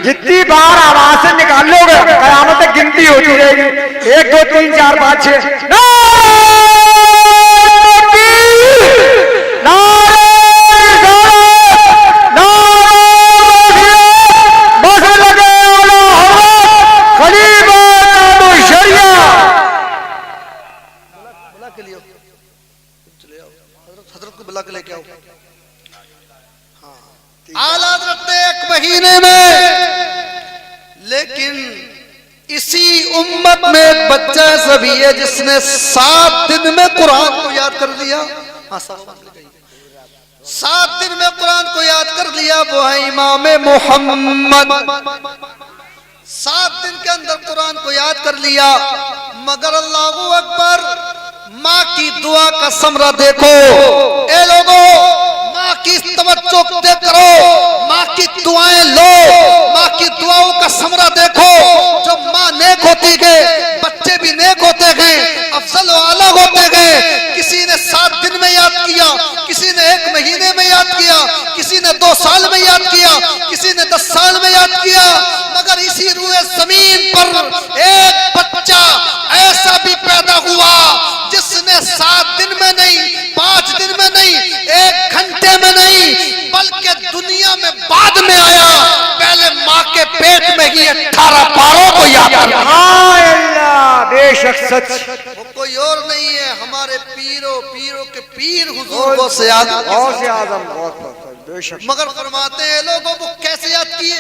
جتنی بار آواز سے نکالو گے قیامت تک گنتی ہوتی رہے گی، 1 2 3 4 5 6۔ حضرت کو بلا کے لے کے آؤ۔ اعلیٰ حضرت 1 مہینے میں، لیکن اسی امت میں ایک بچہ ایسا بھی ہے جس نے 7 دن میں قرآن کو یاد کر لیا۔ 7 دن میں قرآن کو یاد کر لیا، وہ ہے امام محمد۔ 7 دن کے اندر قرآن کو یاد کر لیا، مگر اللہ اکبر، ماں کی دعا کا ثمرہ دیکھو۔ اے لوگوں، ماں کی توجہ دے کرو، ماں کی دعائیں لو، ماں کی دعاؤں کا ثمرہ دیکھو۔ جب ماں نیک ہوتی گئے بچے بھی نیک ہوتے گئے، افضل و اعلیٰ ہوتے گئے۔ کسی نے 7 دن میں یاد کیا، کسی نے 1 مہینے میں یاد کیا، کسی نے 2 سال میں یاد کیا، کسی نے 10 سال میں یاد کیا، مگر اسی روئے زمین پر ایک بچہ ایسا بھی پیدا ہوا جس نے 7 دن میں نہیں، 5 دن میں نہیں، 1 گھنٹے میں نہیں، بلکہ دنیا میں بعد میں آیا، پہلے ماں کے پیٹ میں ہی 18 پاروں کو یاد کیا۔ سبحان اللہ، بے شک سچ۔ وہ کوئی اور نہیں ہے، ہمارے پیروں کے پیر حضور کو سے یاد غوث اعظم، بے شک۔ مگر فرماتے ہیں لوگوں وہ کیسے یاد کیے؟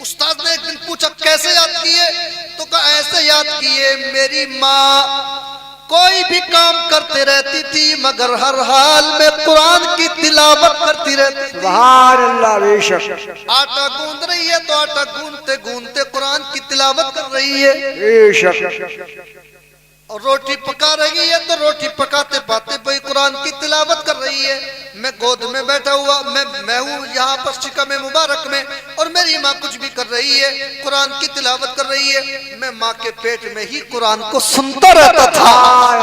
استاد نے ایک دن پوچھا کیسے یاد کیے؟ تو کہا ایسے یاد کیے، میری ماں کوئی بھی کام کرتے رہتی تھی مگر ہر حال میں قرآن کی تلاوت کرتی رہتی تھی۔ سبحان اللہ، بے شک۔ آٹا گوندھ رہی ہے تو آٹا گوندھتے گوندھتے قرآن کی تلاوت کر رہی ہے، بے شک۔ اور روٹی پکا رہی ہے تو روٹی پکاتے پاتے بھائی قرآن کی تلاوت کر رہی ہے۔ میں گود میں بیٹھا ہوا، میں ہوں یہاں پر شکم مبارک میں، اور میری ماں کچھ بھی کر رہی ہے، قرآن کی تلاوت کر رہی ہے، میں ماں کے پیٹ میں ہی قرآن کو سنتا رہتا تھا۔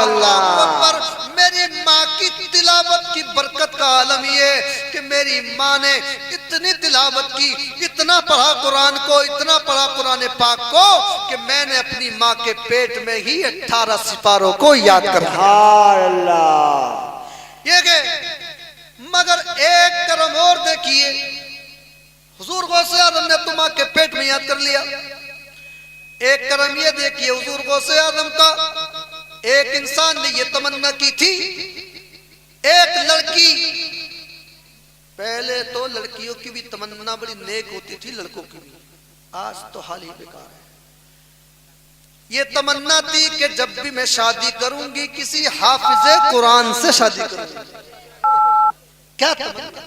اللہ اکبر، میری ماں کی تلاوت کی برکت کا عالم یہ کہ میری ماں نے اتنی تلاوت کی، اتنا پڑھا قرآن کو، اتنا پڑھا قرآن پاک کو کہ میں نے اپنی ماں کے پیٹ میں ہی 18 سپاروں کو یاد کر دیا۔ سبحان اللہ۔ یہ کہ مگر ایک کرم اور دیکھیے، حضور غوث اعظم نے تو ماں کے پیٹ میں یاد کر لیا۔ ایک کرم یہ دیکھیے حضور غوث اعظم کا، ایک انسان نے یہ تمنا کی تھی ایک لڑکی، پہلے تو لڑکیوں کی بھی تمنا بڑی نیک ہوتی تھی، لڑکوں کی بھی، آج تو حال ہی بیکار ہے۔ یہ تمنا تھی کہ جب بھی میں شادی کروں گی کسی حافظ قرآن سے شادی کروں گی، کیا تمنا،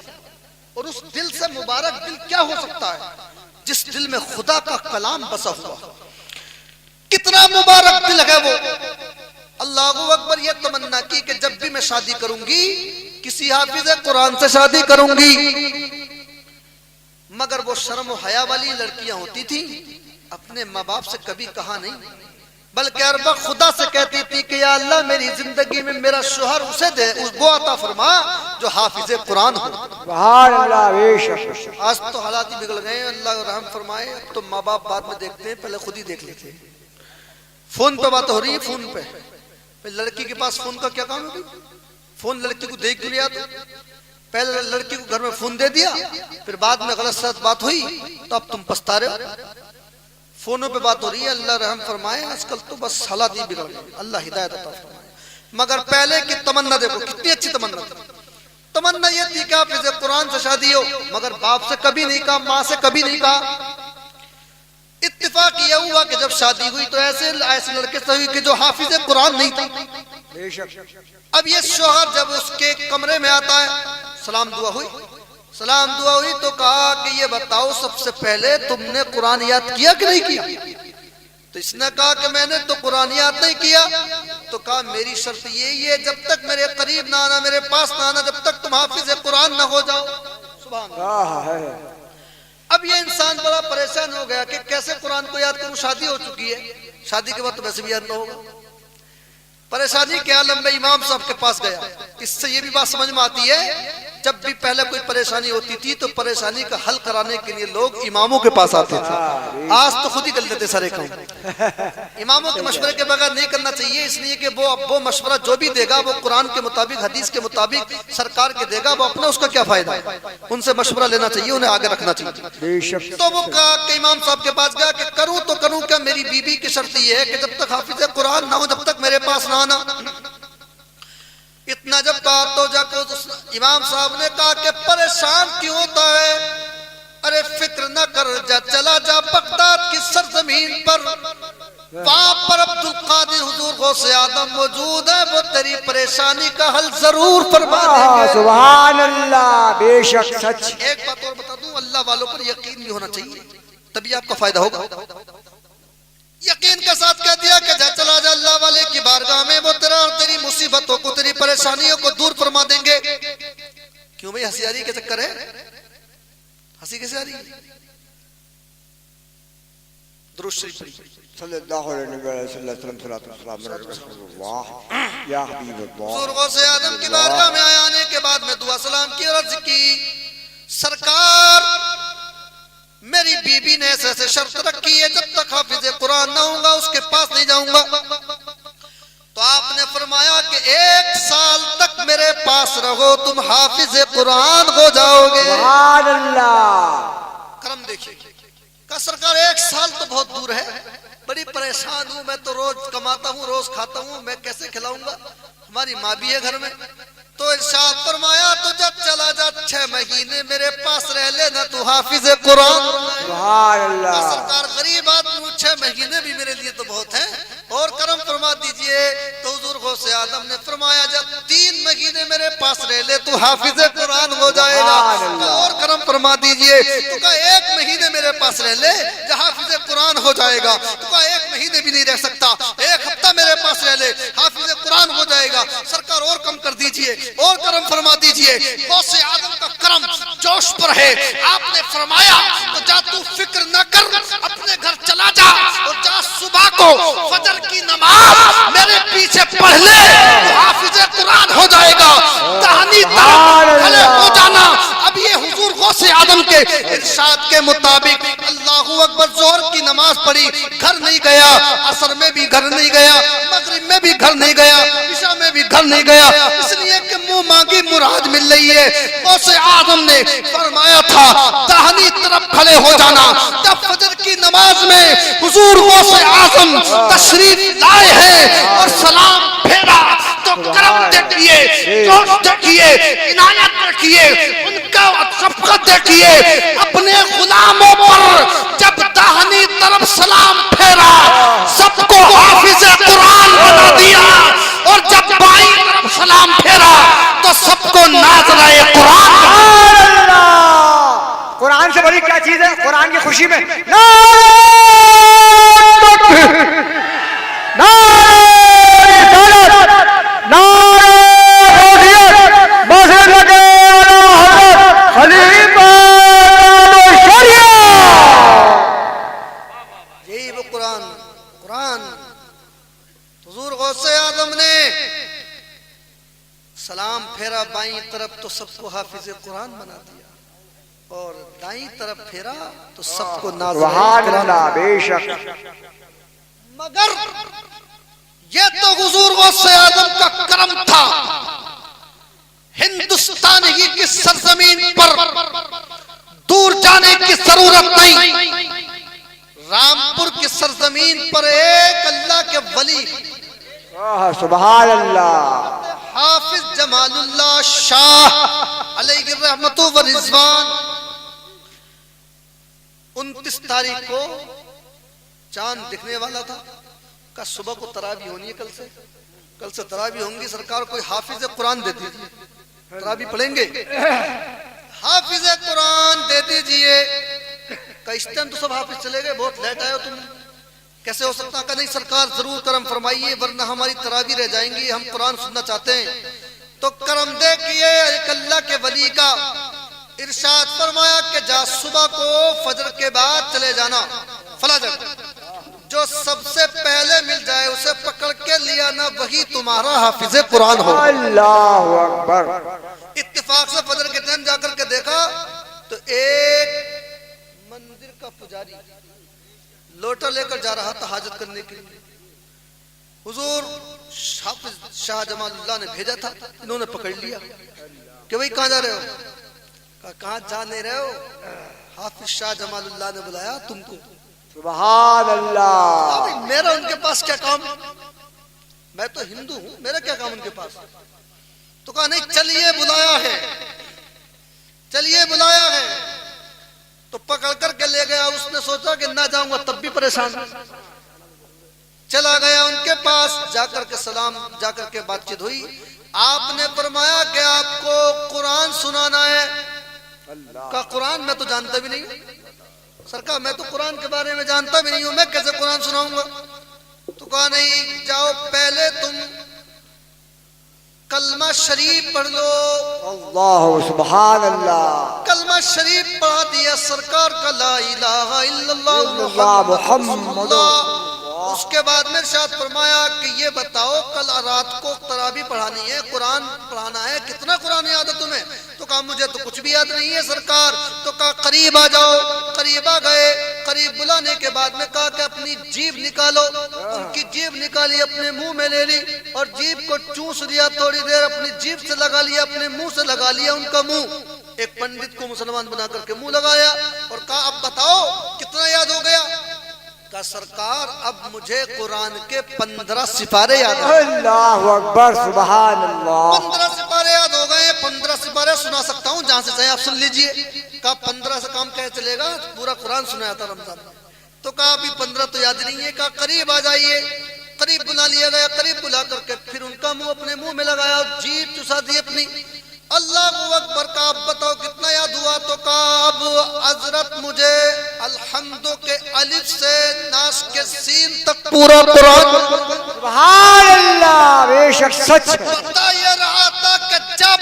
اور اس دل سے مبارک دل کیا ہو سکتا ہے جس دل میں خدا کا کلام بسا ہوا، کتنا مبارک دل ہے وہ۔ اللہ اکبر، یہ تمنا کی کہ جب بھی میں شادی کروں گی کسی حافظ قرآن سے شادی کروں گی، مگر وہ شرم و حیا والی لڑکیاں ہوتی تھیں، اپنے ماں باپ سے کبھی کہا نہیں، بلکہ ہر وقت خدا سے کہتی تھی کہ یا اللہ میری زندگی میں میرا شوہر اسے دے، وہ عطا فرما جو حافظ قرآن ہو۔ سبحان اللہ، بے شک۔ آج تو حالات ہی بگڑ گئے ہیں، اللہ رحم فرمائے۔ اب تو ماں باپ بعد میں دیکھتے ہیں، پہلے خود ہی دیکھ لیتے ہیں۔ فون پہ بات ہو رہی ہے، فون پہ لڑکی کے پاس فون کا کیا کام ہے؟ فون لڑکی کو دیکھ لیا تو پہلے لڑکی کو گھر میں فون دے دیا، پھر بعد میں غلط سلط بات ہوئی تو اب تم پچھتا رہے ہو۔ فونوں پہ بات ہو رہی ہے، اللہ رحم فرمائے۔ آج کل تو بس حالات ہی بگڑ گئے، اللہ ہدایت عطا فرمائے۔ مگر پہلے کی تمنا دیکھو کتنی اچھی تمنا تھی۔ تمنا یہ تھی کہ حافظ قرآن سے شادی ہو، مگر باپ سے کبھی نہیں کہا، ماں سے کبھی نہیں کہا۔ اتفاق یہ ہوا کہ جب شادی ہوئی تو ایسے لڑکے سے ہوئی کہ جو حافظ قرآن نہیں تھا۔ بے شک۔ اب یہ شوہر جب اس کے کمرے میں آتا ہے، سلام دعا ہوئی، سلام دعا ہوئی تو کہا کہ یہ بتاؤ سب سے پہلے تم نے قرآن یاد کیا کہ نہیں کیا؟ تو اس نے کہا کہ میں نے تو قرآن یاد نہیں کیا۔ تو کہا میری شرط یہی ہے، جب تک میرے قریب نہ آنا، میرے پاس نہ آنا، جب تک تم حافظ قرآن نہ ہو جاؤ۔ سبحان اللہ۔ اب یہ انسان بڑا پریشان ہو گیا کہ کیسے قرآن کو یاد کروں، شادی ہو چکی ہے، شادی کے بعد تو ویسے بھی یاد نہ ہوگا۔ پریشانی کے عالم میں امام صاحب کے پاس گیا۔ اس سے یہ بھی بات سمجھ میں آتی ہے، جب بھی پہلے کوئی پریشانی ہوتی تھی تو پریشانی کا حل کرانے کے لیے لوگ اماموں کے پاس آتے تھے۔ آج تو خود ہی کر لیتے سارے کام۔ اماموں کے مشورے کے بغیر نہیں کرنا چاہیے، اس لیے کہ وہ مشورہ جو بھی دے گا وہ قرآن کے مطابق، حدیث کے مطابق سرکار کے دے گا، وہ اپنا اس کا کیا فائدہ ہے؟ ان سے مشورہ لینا چاہیے، انہیں آگے رکھنا چاہیے۔ تو وہ کہا کہ امام صاحب کے پاس گیا کہ کروں تو کروں کیا؟ میری بیوی کی شرط یہ ہے کہ جب تک حافظ قرآن نہ ہو، جب تک میرے پاس نہ آنا۔ اتنا جب کہا تو جا کر امام صاحب نے کہا کہ پریشان کیوں ہوتا ہے؟ ارے فکر نہ کر، جا چلا جا بغداد کی سرزمین پر، وہاں پر عبدالقادر حضور غوث اعظم موجود ہے، وہ تیری پریشانی کا حل ضرور فرما دیں گے۔ سبحان اللہ، بے شک سچ۔ ایک بات اور بتا دوں، اللہ والوں پر یقین نہیں ہونا چاہیے، تبھی آپ کا فائدہ ہوگا۔ یقین کے ساتھ کہہ دیا کہ جا چلا جا اللہ والے کی بارگاہ میں، وہ تیرا اور تیری مصیبتوں کو، تیری پریشانیوں کو دور فرما دیں گے۔ کیوں بھئی ہنسی آ رہی کے چکر ہے؟ ہنسی کیسے آ رہی ہے؟ درود شریف پڑھی۔ صلی اللہ علیہ وسلم، یا حبیب اللہ۔ حضور غوث اعظم کی بارگاہ میں آنے کے بعد میں دعا سلام کی اور عرض کی، سرکار میری بیوی نے ایسے شرط رکھی ہے، جب تک حافظ قرآن نہ ہوں گا اس کے پاس نہیں جاؤں گا۔ تو آپ نے فرمایا کہ 1 سال تک میرے پاس رہو، تم حافظ قرآن ہو جاؤ گے۔ سبحان اللہ۔ کرم دیکھیے، کہا سرکار 1 سال تو بہت دور ہے، بڑی پریشان ہوں، میں تو روز کماتا ہوں، روز کھاتا ہوں، میں کیسے کھلاؤں گا؟ ہماری ماں بھی ہے گھر میں۔ تو ارشاد فرمایا تو جب چلا جا 6 مہینے میرے پاس رہ لینا، تو حافظ قرآن۔ سبحان اللہ۔ سرکار غریب آدمی، 6 مہینے بھی میرے لیے تو بہت ہیں، اور کرم فرما دیجئے۔ تو حضور غوث اعظم نے فرمایا جب 3 مہینے میرے پاس رہ لے تو حافظ قرآن ہو جائے گا، اور کرم فرما دیجئے۔ تو کہا 1 مہینے میرے پاس رہ لے جب حافظ قرآن ہو جائے گا۔ تو کہا 1 مہینے بھی نہیں رہ سکتا، 1 ہفتہ میرے پاس رہ لے حافظ قرآن ہو جائے گا۔ سرکار اور کم کر دیجئے، اور کرم فرما دیجئے۔ غوث اعظم کا کرم جوش پر ہے۔ آپ نے فرمایا تو جا تو فکر نہ کر، اپنے گھر چلا جا اور جا صبح کو فجر کی نماز میرے پیچھے پڑھ لے، تو حافظ قرآن ہو جائے گا۔ دہنی طرف کھڑے ہو جانا۔ اب یہ حضور غوث اعظم کے ارشاد کے مطابق اللہ اکبر ظہر کی نماز پڑھی، گھر نہیں گیا، عصر میں بھی گھر نہیں گیا، مغرب میں بھی گھر نہیں گیا، عشاء میں بھی گھر نہیں گیا، اس لیے کہ منہ مانگی مراد مل رہی ہے۔ غوث اعظم نے فرمایا تھا داہنی طرف کھڑے ہو جانا۔ جب فجر کی نماز میں حضور غوث اعظم تشریف لائے ہیں اور سلام پھیرا تو کرم دیکھیے جوش دیکھیے، عنایت دیکھیے، ان کا شفقت دیکھیے. اپنے غلاموں پر جب داہنی طرف سلام پھیرا سب کو حافظ قرآن بنا دیا، اور جب بائیں طرف سلام پھیرا تو سب کو ناظرہ قرآن بنا. قرآن سے بڑی کیا چیز ہے؟ قرآن کی خوشی میں یہی وہ قرآن حضور غوث اعظم نے سلام پھیرا بائیں طرف تو سب کو حافظ قرآن بنا دیا، اور دائیں طرف پھیرا تو سب کو ناظرہ سبحان قرآن. اللہ، بے شک. مگر یہ تو حضور غوث اعظم کا کرم تھا. ہندوستان ہی کی سرزمین پر دور جانے کی ضرورت نہیں. رامپور کی سرزمین پر ایک اللہ کے ولی سبحان اللہ، حافظ جمال اللہ شاہ علیہ الرحمت و رضوان. 29 تاریخ کو چاند دکھنے والا تھا. کل صبح کو تراویح ہونی ہے، کل سے تراویح ہوں گی. سرکار کوئی حافظ قرآن دے دیجیے، تراویح پڑھیں گے. حافظ قرآن دے دیجیے. اس ٹائم تو سب حافظ چلے گئے، بہت لیٹ آئے ہو تم. کیسے ہو سکتا کہ نہیں؟ سرکار ضرور کرم فرمائیے ورنہ ہماری تراویح رہ جائیں گی. ہم قرآن سننا چاہتے ہیں. تو کرم دیکھیے ایک اللہ کے ولی کا ارشاد فرمایا کہ جا صبح کو فجر کے بعد چلے جانا فلاں، جو سب سے پہلے مل جائے اسے پکڑ کے لیا نا، وہی تمہارا حافظ قرآن ہو. اللہ اکبر. اتفاق سے فجر کے ٹائم جا کر کے دیکھا تو ایک مندر کا پجاری لوٹا لے کر جا رہا تھا حاجت کرنے کے لیے. حضور حافظ شاہ جمال اللہ نے بھیجا تھا، انہوں نے پکڑ لیا کہ بھئی کہاں جا رہے ہو؟ کہا کہاں جا نہیں رہے ہو، حافظ شاہ جمال اللہ نے بلایا تم کو. سبحان اللہ. میرا ان کے پاس کیا کام؟ میں تو ہندو ہوں، میرا کیا کام ان کے پاس؟ تو کہا نہیں، چلیے بلایا ہے، چلیے بلایا ہے. تو پکڑ کر کے لے گیا. اس نے سوچا کہ نہ جاؤں گا تب بھی پریشان. چلا گیا ان کے پاس، جا کر کے سلام، جا کر کے بات چیت ہوئی. آپ نے فرمایا کہ آپ کو قرآن سنانا ہے. کہا قرآن میں تو جانتا بھی نہیں. سرکار میں تو قرآن کے بارے میں جانتا بھی نہیں ہوں، میں کیسے قرآن سناؤں گا؟ تو کہا نہیں، جاؤ پہلے تم کلمہ شریف پڑھ لو. اللہ سبحان اللہ. کلمہ شریف پڑھا دیا سرکار کا، لا الہ الا اللہ اللہ محمد اللہ. اس کے بعد میں ارشاد فرمایا کہ یہ بتاؤ کل رات کو تراویح پڑھانی ہے، قرآن پڑھانا ہے، کتنا قرآن یاد ہے تمہیں؟ تو کہا مجھے تو کچھ بھی یاد نہیں ہے سرکار. تو کہا قریب آ جاؤ. قریب آ گئے. قریب بلانے کے بعد میں کہا کہ اپنی جیب نکالو. ان کی جیب نکالی، اپنے منہ میں لے لی اور جیب کو چوس لیا. تھوڑی دیر اپنی جیب سے لگا لیا، اپنے منہ سے لگا لیا ان کا منہ. ایک پنڈت کو مسلمان بنا کر کے منہ لگایا اور کہا اب بتاؤ کتنا یاد ہو گیا؟ کہا سرکار اب مجھے قرآن کے 15 سپارے یاد ہیں. اللہ اکبر. سبحان اللہ. 15 سپارے یاد ہو گئے. 15 سپارے سنا سکتا ہوں، جہاں سے چاہے آپ سن لیجئے. کہا 15 سے کام کیسے چلے گا؟ پورا قرآن سنایا تھا رمضان میں. تو کہا ابھی 15 تو یاد نہیں ہے. کہا قریب آ جائیے. قریب بلا لیا گیا. قریب بلا کر کے پھر ان کا منہ اپنے منہ میں لگایا اور جیب چسا دی اپنی. اللہ اکبر. کا آپ بتاؤ کتنا یاد ہوا؟ تو کہا اب حضرت مجھے الحمد کے الف سے ناس کے سین تک پورا قرآن. سبحان اللہ. بے شک سچ. بتا یہ رہا تھا کہ جب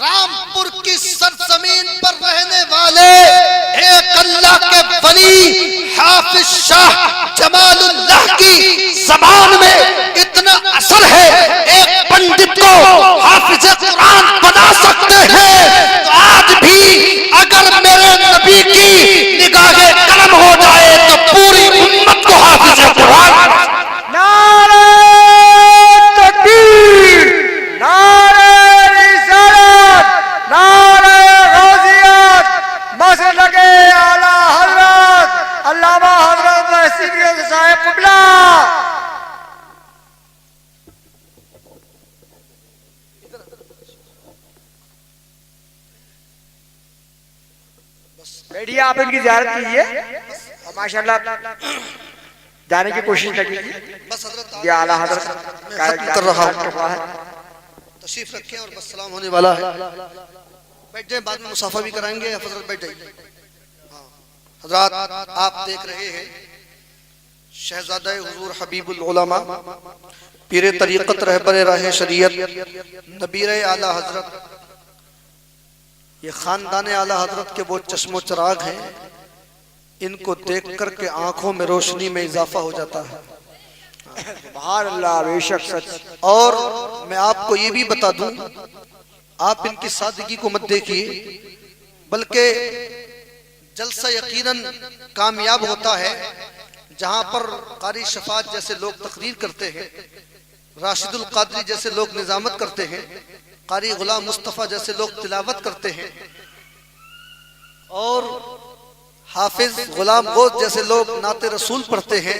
رامپور کی سرزمین پر رہنے والے ایک اللہ کے ولی حافظ شاہ جمال اللہ کی زبان میں اتنا اثر ہے، ایک پنڈت کو حافظ قرآن بنا سکتے ہیں، تو آج بھی اگر میرے نبی کی نگاہ کرم ہو جائے تو پوری امت کو حافظ قرآن. نعرہ تکبیر، نعرہ رسالت، نعرہ غوثیت. مسلک اعلیٰ حضرت علامہ حضرت صاحب قبلہ چلیے آپ ان کی زیارت کیجیے اور ماشاءاللہ جانے کی کوشش کیجیے. بس حضرت یہ اعلیٰ حضرت میں ختم کر رہا ہوں. تشریف رکھیں اور بس سلام ہونے والا ہے. بیٹھ جائیں, بعد میں مصافحہ بھی کرائیں گے. حضرت بیٹھ جائیں. حضرات آپ دیکھ رہے ہیں شہزادہ حضور حبیب العلماء پیر طریقت رہبر راہ شریعت نبیر اعلیٰ حضرت, یہ خاندان اعلیٰ حضرت کے وہ چشم و چراغ ہیں, ان کو دیکھ کر کے آنکھوں میں روشنی میں اضافہ ہو جاتا ہے. سبحان اللہ, بے شک سچ. اور میں آپ کو یہ بھی بتا دوں, آپ ان کی سادگی کو مت دیکھیے, بلکہ جلسہ یقیناً کامیاب ہوتا ہے جہاں پر قاری شفاعت جیسے لوگ تقریر کرتے ہیں, راشد القادری جیسے لوگ نظامت کرتے ہیں, قاری غلام مصطفیٰ جیسے لوگ تلاوت کرتے ہیں, اور حافظ غلام غوث جیسے لوگ نعت رسول پڑھتے ہیں,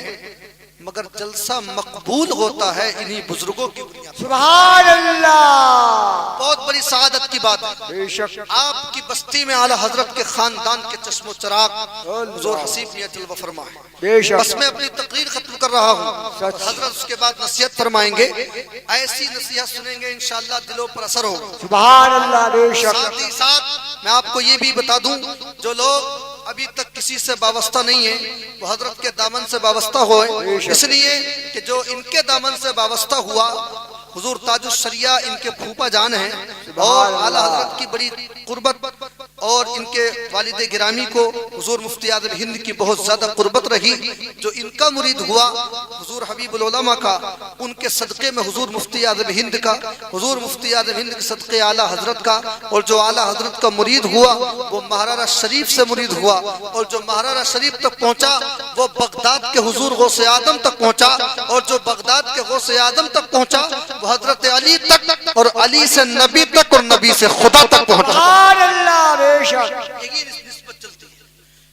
مگر جلسہ مقبول ہوتا ہے انہی بزرگوں کی بنیاد پر. سبحان اللہ, بہت بڑی سعادت کی بات ہے. بے شک. آپ کی بستی میں اعلیٰ حضرت کے خاندان کے چشم و چراغ حضور حسیب میاں جلوہ فرما ہے. بے شک. بس میں اپنی تقریر ختم کر رہا ہوں. حضرت اس کے بعد نصیحت فرمائیں گے, ایسی نصیحت سنیں گے انشاءاللہ دلوں پر اثر ہوگا. سبحان اللہ, بے شک. ساتھ ہی ساتھ میں آپ کو یہ بھی بتا دوں, جو لوگ ابھی تک کسی سے وابستہ نہیں ہیں وہ حضرت کے دامن سے وابستہ ہوئے, اس لیے کہ جو ان کے دامن سے وابستہ ہوا حضور تاج الشریعہ ان کے پھوپا جان ہیں, اور اعلیٰ حضرت کی بڑی قربت اور ان کے والد گرامی کو حضور مفتی اعظم ہند کی بہت زیادہ قربت رہی. جو ان کا مرید ہوا حضور حبیب العلماء کا, ان کے صدقے میں حضور مفتی اعظم ہند کا, حضور مفتی اعظم ہند کے صدقے اعلیٰ حضرت کا, اور جو اعلیٰ حضرت کا مرید ہوا وہ مہرارہ شریف سے مرید ہوا, اور جو مہرارہ شریف تک پہنچا وہ بغداد کے حضور غوث اعظم تک پہنچا, اور جو بغداد کے غوث اعظم تک پہنچا وہ حضرت علی تک, اور علی سے نبی تک, اور نبی سے خدا تک پہنچا. سبحان اللہ, بے شک. یہی نسبت چلتی ہے.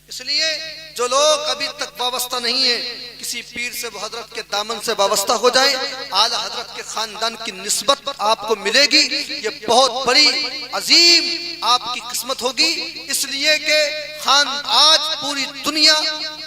اس لیے جو لوگ ابھی تک وابستہ نہیں ہیں کسی پیر سے وہ حضرت کے دامن سے وابستہ ہو جائیں, اعلیٰ حضرت کے خاندان کی نسبت آپ کو ملے گی. یہ بہت بڑی عظیم آپ کی قسمت ہوگی, اس لیے کہ آج پوری دنیا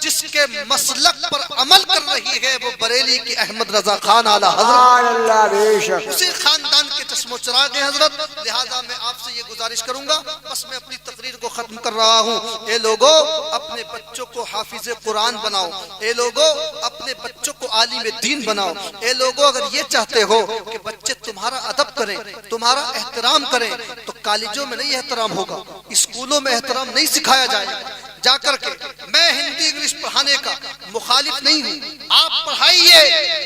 جس کے مسلک پر عمل کر رہی ہے وہ بریلی کی احمد رضا خان اعلیٰ حضرت, سبحان اللہ, بے شک. اسی خاندان کے چشم و چراغ ہیں حضرت. لہذا میں آپ سے یہ گزارش کروں گا, بس میں اپنی تقریر کو ختم کر رہا ہوں. اے لوگو اپنے بچوں کو حافظ قرآن بناؤ, اے لوگو اپنے بچوں کو عالم دین بناؤ. اے لوگو اگر یہ چاہتے ہو کہ بچے تمہارا ادب کریں, تمہارا احترام کریں, تو کالجوں میں نہیں احترام ہوگا, اسکولوں میں احترام نہیں سکھایا جائے گا. جا کر کے میں ہندی انگلش پڑھانے کا مخالف نہیں ہوں, آپ پڑھائیے,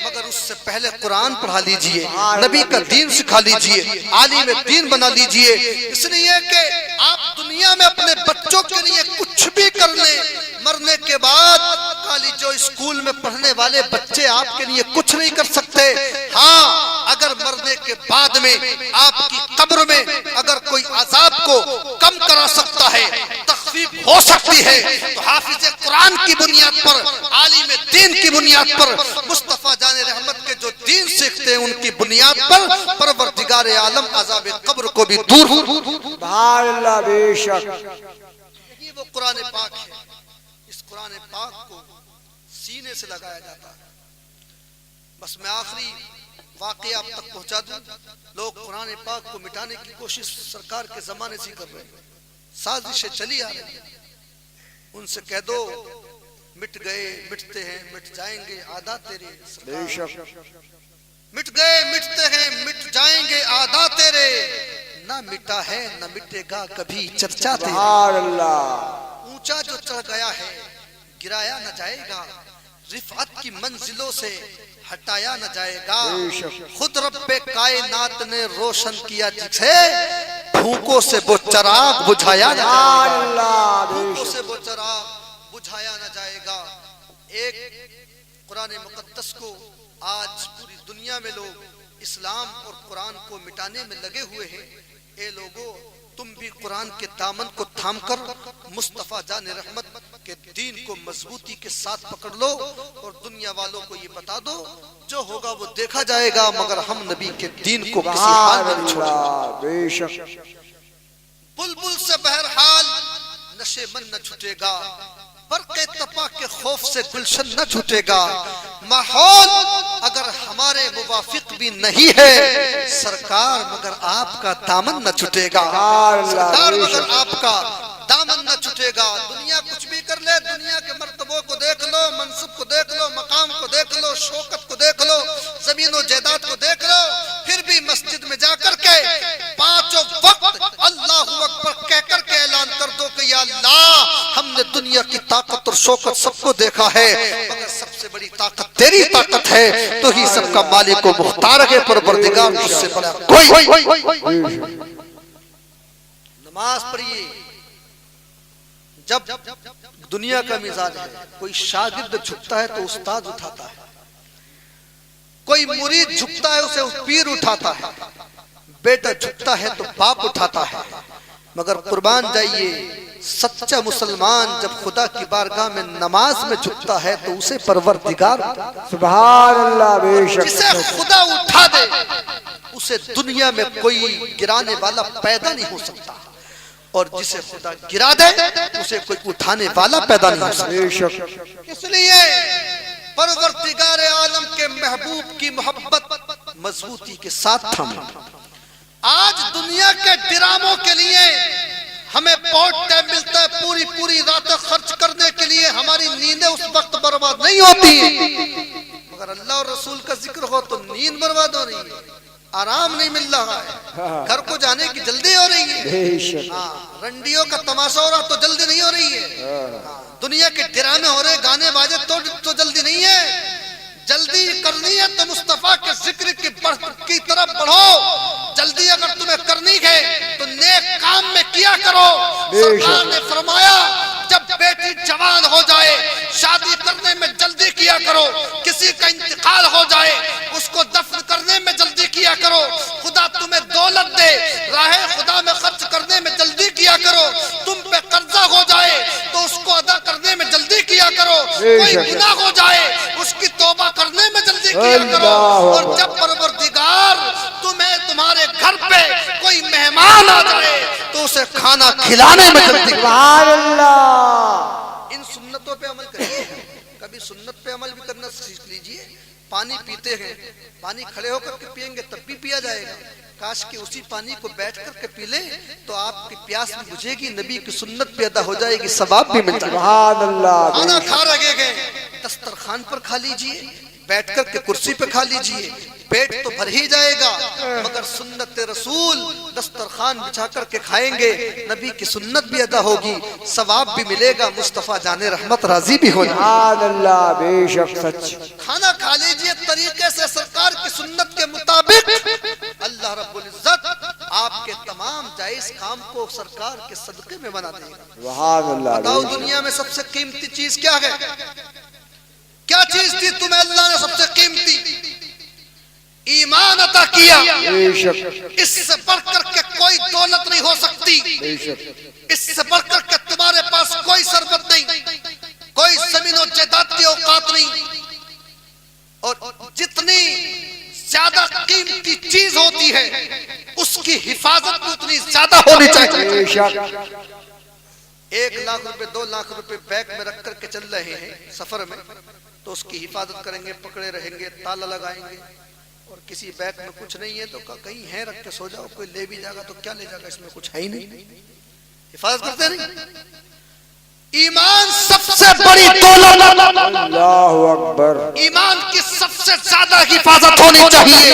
مگر اس سے پہلے قرآن پڑھا لیجئے, نبی کا دین سکھا لیجئے, عالم دین بنا لیجئے. اس لیے کہ آپ دنیا میں اپنے بچوں کے لیے کچھ بھی کر لیں, مرنے کے بعد کالج و اسکول میں پڑھنے والے بچے آپ کے لیے کچھ نہیں کر سکتے. ہاں, اگر مرنے کے بعد میں آپ کی قبر میں اگر کوئی عذاب کو کم کرا سکتا ہے, تخفیف ہو سکتی ہے, تو حافظ قرآن کی بنیاد پر, عالم دین کی بنیاد پر, مصطفیٰ جان رحمت کے جو دین سیکھتے ہیں ان کی بنیاد پر پروردگار عالم عذاب قبر کو بھی دور. سبحان اللہ, بے شک. یہ وہ قرآن پاک ہے, اس قرآن پاک کو سینے سے لگایا جاتا ہے. بس میں آخری واقعہ آپ تک پہنچا دوں. لوگ قرآن پاک کو مٹانے کی کوشش سرکار کے زمانے سے کر رہے ہیں, سازشیں چلی آ رہی ہیں. ان سے کہہ دو مٹ گئے مٹتے ہیں مٹ جائیں گے عادات تیرے, بے شک. مٹ گئے مٹتے ہیں مٹ جائیں گے عادات تیرے, نہ مٹا ہے نہ مٹے گا کبھی چرچا تیرے. سبحان اللہ. اونچا جو چڑھ گیا ہے گرایا نہ جائے گا, رفعت کی منزلوں سے ہٹایا نہ جائے گا. خود رب کائنات نے روشن کیا جسے, بھوکوں سے وہ چراغ بجھایا نہ جائے گا, بھوکوں سے وہ چراغ بجھایا نہ جائے گا. ایک قرآن مقدس کو آج پوری دنیا میں لوگ اسلام اور قرآن کو مٹانے میں لگے ہوئے ہیں. اے لوگو تم بھی قرآن کے دامن کو تھام کر مصطفیٰ جان رحمت کے دین کو مضبوطی کے ساتھ پکڑ لو, اور دنیا والوں کو یہ بتا دو جو ہوگا وہ دیکھا جائے گا, مگر ہم نبی کے دین کو کسی حال میں نہیں چھوڑیں گے. بے شک. بلبل سے بہرحال نشے من نہ چھٹے گا، برق تپا کے خوف سے گلشن نہ چھوٹے گا، ماحول اگر ہمارے موافق بھی نہیں ہے سرکار مگر آپ کا دامن نہ چھوٹے گا، سرکار مگر آپ کا دامن نہ چھوٹے گا۔ دنیا کچھ بھی کر لے، دنیا کے مرتبوں کو دیکھ لو، منصب کو دیکھ لو، مقام کو دیکھ لو، شوکت کو دیکھ لو، زمین و جائیداد کو دیکھ لو، پھر بھی مسجد میں جا کر کے پانچوں وقت اللہ اکبر کہہ کر کے اعلان کر دو کہ یا اللہ ہم نے دنیا کی طاقت اور شوکت سب کو دیکھا ہے مگر سب سے بڑی طاقت تیری طاقت ہے، تو ہی سب کا مالک و مختار ہے پروردگار، تجھ سے بڑا کوئی۔ نماز پڑھیے۔ جب دنیا کا مزاج ہے، کوئی شاگرد جھکتا ہے تو استاد اٹھاتا ہے، کوئی مرید جھکتا ہے اسے پیر اٹھاتا ہے، بیٹا جھکتا ہے تو باپ اٹھاتا ہے، مگر قربان جائیے سچا مسلمان جب خدا کی بارگاہ میں نماز میں جھکتا ہے تو اسے پروردگار سبحان اللہ، بے شک جسے خدا اٹھا دے اسے دنیا میں کوئی گرانے والا پیدا نہیں ہو سکتا، اور جسے خدا گرا دے اسے کوئی اٹھانے والا پیدا نہیں ہو بے سکتا۔ شک اس لیے پروردگار عالم کے محبوب کی محبت مضبوطی کے ساتھ تھام۔ آج دنیا کے ڈراموں کے لیے ہمیں پورٹ ٹائم ملتا ہے، پوری راتیں خرچ کرنے کے لیے ہماری نیندیں اس وقت برباد نہیں ہوتی، مگر اللہ اور رسول کا ذکر ہو تو نیند برباد ہو رہی ہے، آرام نہیں مل رہا ہے، گھر کو جانے کی جلدی ہو رہی ہے، بے شک رنڈیوں کا تماشا ہو رہا تو جلدی نہیں ہو رہی ہے، دنیا کے ڈرامے ہو رہے گانے باجے تو جلدی نہیں ہے، جلدی کرنی ہے تو مصطفیٰ کے ذکر کی طرف بڑھو، جلدی اگر تمہیں کرنی ہے تو نیک کام میں کیا کرو۔ سرکار نے فرمایا جب بیٹی جوان ہو جائے شادی کرنے میں جلدی کیا کرو، کسی کا انتقال ہو جائے اس کو دفن کرنے میں جلدی کیا کرو، خدا تمہیں دولت دے راہ خدا میں خرچ کرنے میں جلدی کیا کرو، تم پہ قرضہ ہو جائے تو اس کو ادا کرنے میں جلدی کیا کرو، کوئی گناہ ہو جائے اس کی توبہ کرنے میں جلدی کیا کرو، اور جب پروردگار تمہیں تمہارے گھر پہ کوئی مہمان آ جائے تو اسے کھانا کھلانے میں جلدی کرو۔ سبحان اللہ۔ ان سنتوں پہ عمل کریے، کبھی سنت پہ عمل بھی کرنا سیکھ لیجئے۔ پانی پیتے ہیں، پانی کھڑے ہو کر کے پئیں گے تب بھی پیا جائے گا، کاش کہ اسی پانی کو بیٹھ کر کے پی لیں تو آپ کی پیاس بھی بجھے گی، نبی کی سنت بھی ادا ہو جائے گی، ثواب بھی مل جائے گا۔ سبحان اللہ۔ کھانا کھا رہے گئے دسترخوان پر کھا لیجئے، بیٹھ کر کے کرسی پہ کھا لیجئے، پیٹ تو بھر ہی جائے گا، مگر سنت رسول دسترخوان بچھا کر کے کھائیں گے، نبی کی سنت بھی ادا ہوگی، ثواب بھی ملے گا، مصطفیٰ جان رحمت راضی بھی ہو جائے۔ سبحان اللہ، بے شک سچ۔ کھانا کھا لیجئے طریقے سے سرکار کی سنت کے مطابق، اللہ رب العزت آپ کے تمام جائز کام کو سرکار کے صدقے میں بنا دے گا۔ سبحان اللہ۔ بتاؤ دنیا میں سب سے قیمتی چیز کیا ہے؟ کیا چیز تھی تمہیں اللہ نے سب سے قیمتی؟ ایمان عطا کیا، بے شک اس سے بڑھ کر کے کوئی دولت نہیں ہو سکتی، بے شک اس سے بڑھ کر کے تمہارے پاس کوئی ثروت نہیں، کوئی زمین و جائیداد کی اوقات نہیں، اور جتنی زیادہ قیمتی چیز ہوتی ہے اس کی حفاظت بھی اتنی زیادہ ہونی چاہیے۔ بے شک 1 لاکھ روپے 2 لاکھ روپے بیگ میں رکھ کر کے چل رہے ہیں سفر میں تو اس کی حفاظت کریں گے، پکڑے رہیں گے، تالا لگائیں گے، اور کسی بیگ میں کچھ نہیں ہے تو کہیں ہے رکھ کے سو جاؤ، کوئی لے بھی جائے گا تو کیا لے جائے گا، اس میں کچھ ہے ہی نہیں، حفاظت کرتے نہیں۔ ایمان سب سے بڑی دولت، اللہ اکبر۔ ایمان کی سب سے زیادہ حفاظت ہونی چاہیے۔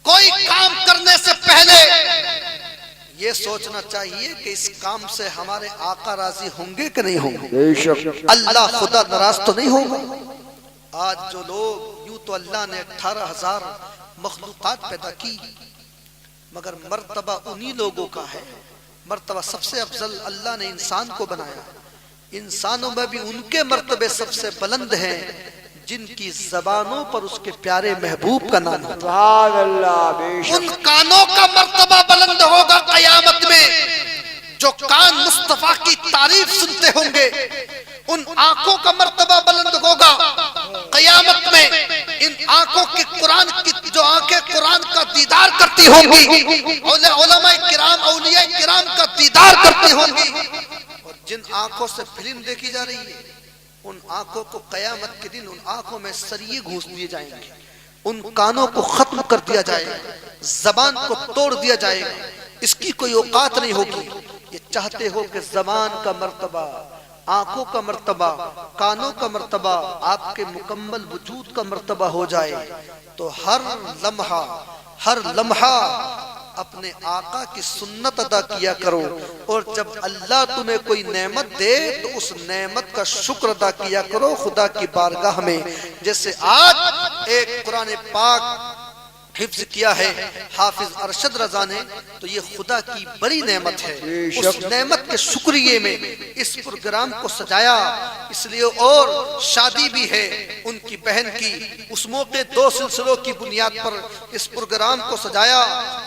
کوئی کام کرنے سے پہلے یہ سوچنا چاہیے کہ اس کام سے ہمارے آقا راضی ہوں گے کہ نہیں ہوں گے، بے شک اللہ خدا ناراض تو نہیں ہوگا۔ آج جو لوگ یوں تو اللہ نے 18,000 مخلوقات پیدا کی، مگر مرتبہ انہی لوگوں کا ہے، مرتبہ سب سے افضل اللہ نے انسان کو بنایا، انسانوں میں بھی ان کے مرتبے سب سے بلند ہیں جن کی زبانوں پر اس کے پیارے محبوب کا نام ہوتا ہے۔ سبحان اللہ، بے ان شک کانوں کا مرتبہ بلند ہوگا قیامت میں جو کان مصطفیٰ کی تعریف سنتے ہوں گے، ان آنکھوں کا مرتبہ بلند ہوگا قیامت میں، ان آنکھوں کی قرآن کی جو آنکھیں قرآن کا دیدار کرتی ہوں گی، علماء کرام اولیاء کرام کا دیدار کرتی ہوں گی، آنکھوں سے فلم دیکھی جا رہی ہے، ان آنکھوں کو قیامت کے دن ان آنکھوں میں سریے گھوس دیے جائیں گے، ان کانوں کو ختم کر دیا جائے گا، زبان کو توڑ دیا جائے گا، اس کی کوئی اوقات نہیں ہوگی۔ یہ چاہتے ہو کہ زبان کا مرتبہ، آنکھوں کا مرتبہ، کانوں کا مرتبہ، آپ کے مکمل وجود کا مرتبہ ہو جائے تو ہر لمحہ اپنے آقا کی سنت ادا کیا کرو، اور جب اللہ تمہیں کوئی نعمت دے تو اس نعمت کا شکر ادا کیا کرو خدا کی بارگاہ میں۔ جیسے آج ایک قرآن پاک حفظ کیا ہے حافظ ارشد رضا نے، تو یہ خدا کی بڑی نعمت ہے، اس نعمت کے شکریہ میں اس پروگرام کو سجایا، اس لیے اور شادی بھی ہے ان کی بہن کی، اس موقع 2 سلسلوں کی بنیاد پر اس پروگرام کو سجایا،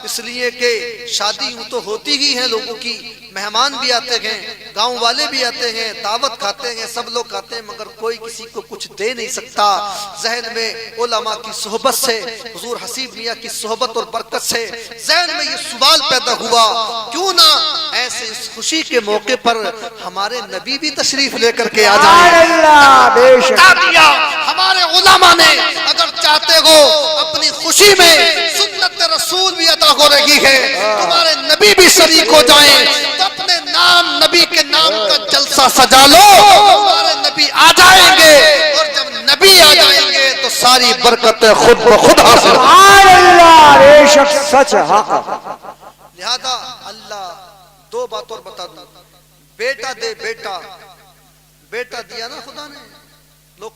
اس لیے کہ شادی یوں تو ہوتی ہی ہیں لوگوں کی، مہمان بھی آتے ہیں، گاؤں والے بھی آتے ہیں، دعوت کھاتے ہیں، سب لوگ کھاتے ہیں، مگر کوئی کسی کو کچھ دے نہیں سکتا۔ ذہن میں علماء کی صحبت سے، حضور حسیب میاں کی صحبت اور برکت سے ذہن میں یہ سوال پیدا ہوا، کیوں نہ ایسے اس خوشی کے موقع پر ہمارے نبی بھی تشریف لے کر کے آ جائیں۔ ہمارے علماء نے اگر چاہتے ہو اپنی خوشی میں سنت رسول بھی ادا ہو رہی ہے، تمہارے نبی بھی شریک ہو جائیں، تو اپنے نام نبی کے نام کا جلسہ سجا لو، ہمارے نبی آ جائیں گے، اور جب نبی آ جائیں گے تو ساری برکتیں خود بخود حاصل۔ سبحان اللہ، بے شک سچ حق۔ لہذا اللہ 2 بات اور بتا دوں، بیٹا دے بیٹا، بیٹا دیا نا خدا نے۔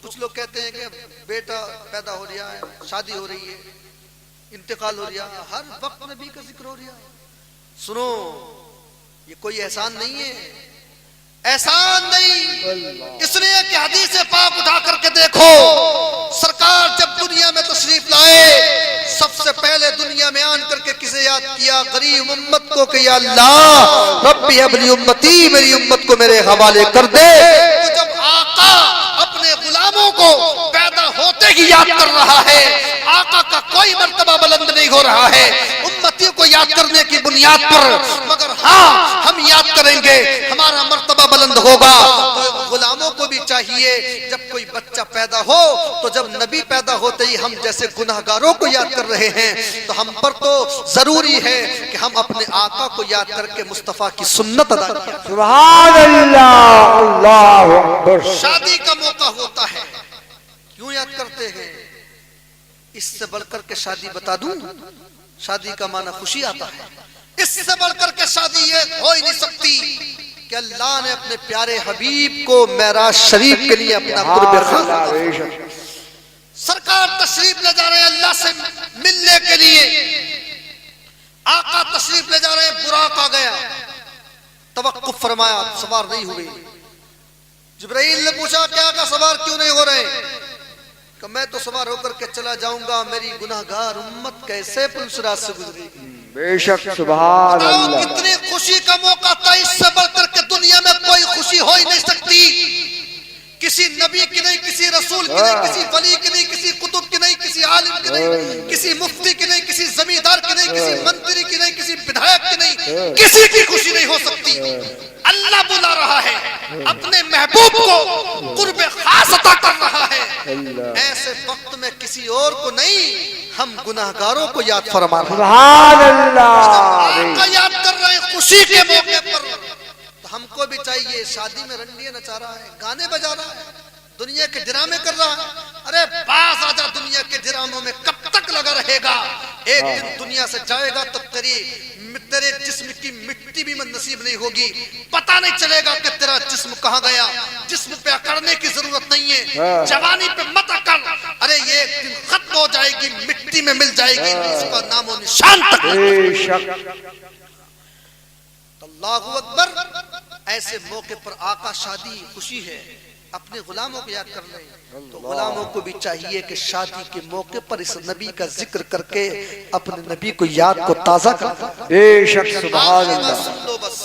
کچھ لوگ کہتے ہیں کہ بیٹا پیدا ہو رہا ہے، شادی ہو رہی ہے، انتقال ہو رہا ہے، ہر وقت نبی کا ذکر ہو رہا ہے۔ سنو، یہ کوئی احسان نہیں ہے، احسان نہیں، اس لیے کہ حدیث پاک اٹھا کر کے دیکھو، سرکار جب دنیا میں تشریف لائے سب سے پہلے دنیا میں آن کر کے کسے یاد کیا؟ غریب امت کو کہ یا اللہ ربی ھب لی امتی، میری امت کو میرے حوالے کر دے۔ تو جب آقا اپنے غلاموں کو پیدا ہوتے ہی یاد کر رہا ہے، آقا کا کوئی مرتبہ بلند نہیں ہو رہا ہے امتیوں کو یاد کرنے کی بنیاد پر، مگر ہاں ہم یاد کریں گے ہمارا مرتبہ بلند ہوگا۔ تو غلاموں کو بھی چاہیے جب کوئی بچہ پیدا ہو تو جب نبی پیدا ہوتے ہی ہم جیسے گناہگاروں کو یاد کر رہے ہیں، تو ہم پر تو ضروری ہے کہ ہم اپنے آقا کو یاد کر کے مصطفیٰ کی سنت ادا کریں۔ سبحان اللہ، اللہ اکبر۔ شادی کا موقع ہوتا ہے، کیوں یاد کرتے ہیں؟ اس سے بڑھ کر کے شادی بتا دوں، شادی کا معنی خوشی آتا ہے، اس سے بڑھ کر کے شادی یہ ہو ہی نہیں سکتی کہ اللہ نے اپنے پیارے حبیب کو معراج شریف کے لیے اپنا قرب خاص، سرکار تشریف لے جا رہے ہیں اللہ سے ملنے کے لیے، آقا تشریف لے جا رہے ہیں، براق آ گیا، توقف فرمایا، سوار نہیں ہوئے۔ جبرائیل نے پوچھا کہ آقا سوار کیوں نہیں ہو رہے؟ کہ میں تو سوار ہو کر کے چلا جاؤں گا، میری گناہگار امت کیسے پلسرات سے گزرے گی؟ بے شک سبحان اللہ۔ کتنی خوشی کا موقع تھا، اس سے بڑھ کر کے دنیا میں کوئی خوشی ہو ہی نہیں سکتی، کسی نبی کی نہیں، کسی رسول کی نہیں، کسی ولی کی نہیں، کسی قطب کی نہیں، کسی عالم کی نہیں، کسی مفتی کی نہیں، کسی زمیندار کی نہیں، کسی منتری کی نہیں، کسی ودھایک کی نہیں، کسی کی خوشی نہیں ہو سکتی۔ اللہ بلا رہا ہے، اپنے محبوب کو قرب خاص عطا کر رہا ہے، ایسے وقت میں کسی اور کو نہیں، ہم گناہگاروں کو یاد فرما رہے ہیں، سبحان اللہ، آقا یاد کر رہے ہیں خوشی کے موقع پر۔ تو ہم کو بھی چاہیے، شادی میں رنڈیاں نچا رہا ہے، گانے بجا رہا ہے، دنیا کے ڈرامے کر رہا ہے، ارے باز آجا دنیا کے ڈراموں میں کب تک لگا رہے گا؟ ایک دن دنیا سے جائے گا تو تیرے جسم کی مٹی بھی نصیب نہیں ہوگی، پتہ نہیں چلے گا کہ تیرا جسم کہاں گیا۔ جسم پہ اکڑنے کی ضرورت نہیں ہے، جوانی پہ مت اکڑ، ارے یہ ایک دن ختم ہو جائے گی، مٹی میں مل جائے گی، اس کا نام و نشان تک۔ بے شک۔ اللہ اکبر۔ ایسے موقع پر آقا شادی خوشی ہے، اپنے غلاموں کو یاد کر لیں، تو غلاموں کو بھی چاہیے کہ شادی کے موقع پر اس نبی کا ذکر کر کے اپنے نبی کو یاد کو تازہ کر دیں۔ بے شک سبحان اللہ۔ سن لو بس،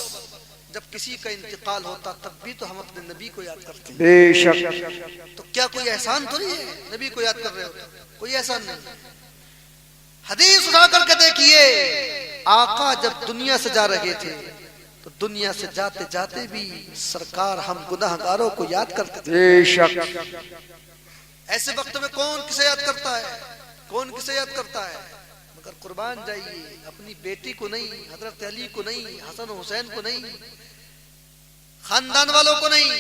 جب کسی کا انتقال ہوتا تب بھی تو ہم اپنے نبی کو یاد کرتے ہیں، بے شک۔ تو کیا کوئی احسان تو نہیں ہے نبی کو یاد کر رہے ہوتے؟ کوئی احسان نہیں۔ حدیث اٹھا کر کے دیکھیے، آقا جب دنیا سے جا رہے تھے تو تو دنیا سے جاتے جاتے بھی سرکار ہم گناہگاروں کو یاد کرتے تھے۔ بے شک ایسے وقت میں کون کسے یاد کرتا ہے؟ کون کسے یاد کرتا ہے؟ مگر قربان جائیے، اپنی بیٹی کو نہیں، حضرت علی کو نہیں، حسن حسین کو نہیں، خاندان والوں کو نہیں،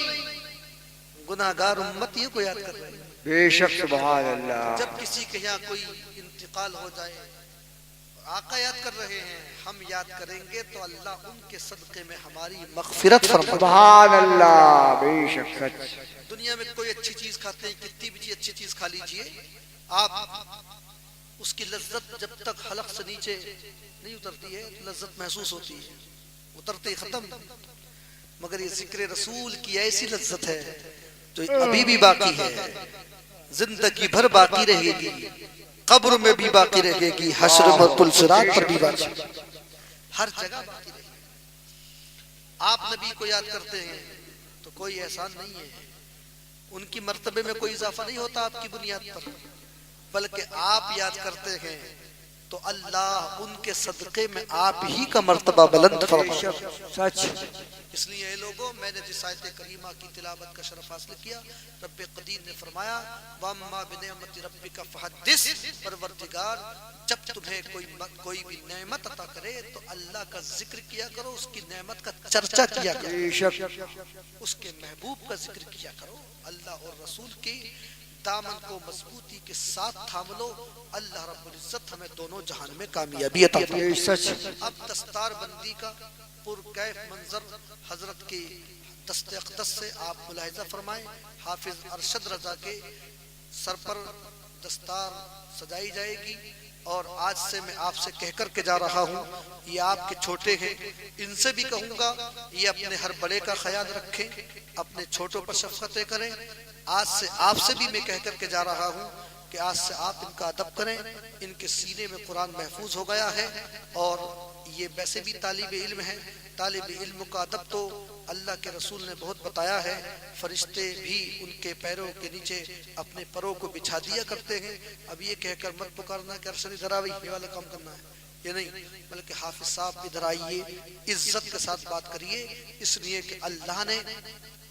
گناہگار امتیوں کو یاد کر رہے ہیں۔ بے شک سبحان اللہ۔ جب کسی کے یہاں کوئی انتقال ہو جائے، آقا یاد کر رہے ہیں، ہم یاد کریں گے تو اللہ ان کے صدقے میں ہماری مغفرت فرمائے۔ سبحان اللہ، بے شک سچ۔ دنیا میں کوئی اچھی چیز کھاتے ہیں، کتنی بھی اچھی چیز کھا لیجئے، آپ اس کی لذت جب تک حلق سے نیچے نہیں اترتی ہے تو لذت محسوس ہوتی ہے، اترتے ہی ختم۔ مگر یہ ذکر رسول کی ایسی لذت ہے جو ابھی بھی باقی ہے، زندگی بھر باقی رہے گی، قبر میں بھی باقی رہے گی، حشر میں پل صراط پر بھی باقی، ہر جگہ باقی رہے گی۔ آپ نبی کو یاد کرتے ہیں تو کوئی احسان نہیں ہے، ان کی مرتبے میں کوئی اضافہ نہیں ہوتا آپ کی بنیاد پر، بلکہ آپ یاد کرتے ہیں تو اللہ ان کے صدقے میں آپ ہی کا مرتبہ بلند فرمائے۔ سچ۔ اس لیے اے لوگوں، میں نے جس آیت کریمہ کی تلاوت کا شرف حاصل کیا، رب قدیر نے فرمایا وَأَمَّا بِنِعْمَتِ رَبِّكَ فَحَدِّثْ، پروردگار جب تمہیں کوئی بھی نعمت عطا کرے تو اللہ کا ذکر کیا کرو، اس کی نعمت کا چرچا کیا کرو، بے شک اس کے محبوب کا ذکر کیا کرو، اللہ اور رسول کی دامن کو مضبوطی کے ساتھ تھام لو، اللہ رب العزت ہمیں دونوں جہان میں کامیابی عطا فرمائے۔ سچ۔ اب دستار بندی کا پرکیف منظر حضرت کی دست اقدس سے آپ ملاحظہ فرمائیں۔ حافظ ارشد رضا کے سر پر دستار سجائی جائے گی، اور آج سے میں آپ سے کہہ کر کے جا رہا ہوں، یہ آپ کے چھوٹے ہیں، ان سے بھی کہوں گا یہ اپنے ہر بڑے کا خیال رکھیں، اپنے چھوٹوں پر شفقتیں کریں۔ آج سے آپ سے بھی میں کہہ کر کے جا رہا ہوں کہ آج سے آپ ان کا ادب کریں، ان کے سینے میں قرآن محفوظ ہو گیا ہے، اور یہ ویسے بھی طالب علم ہیں، طالب علم کا ادب تو اللہ کے رسول نے بہت بتایا ہے، فرشتے بھی ان کے پیروں کے نیچے اپنے پروں کو بچھا دیا کرتے ہیں۔ اب یہ کہہ کر مت پکارنا کہ ارشد ادھر آوی، یہ والا کام کرنا ہے، یہ نہیں، بلکہ حافظ صاحب ادھر آئیے، عزت کے ساتھ بات کریے، اس لیے کہ اللہ نے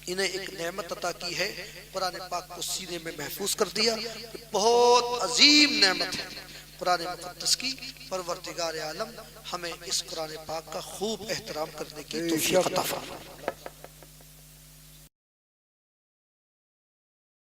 انہیں ایک نعمت عطا کی ہے، قرآن پاک کو سینے میں محفوظ کر دیا، بہت عظیم نعمت ہے قرآن مقدس کی۔ پروردگار عالم ہمیں اس قرآن پاک کا خوب احترام کرنے کی توفیق عطا فرمائے۔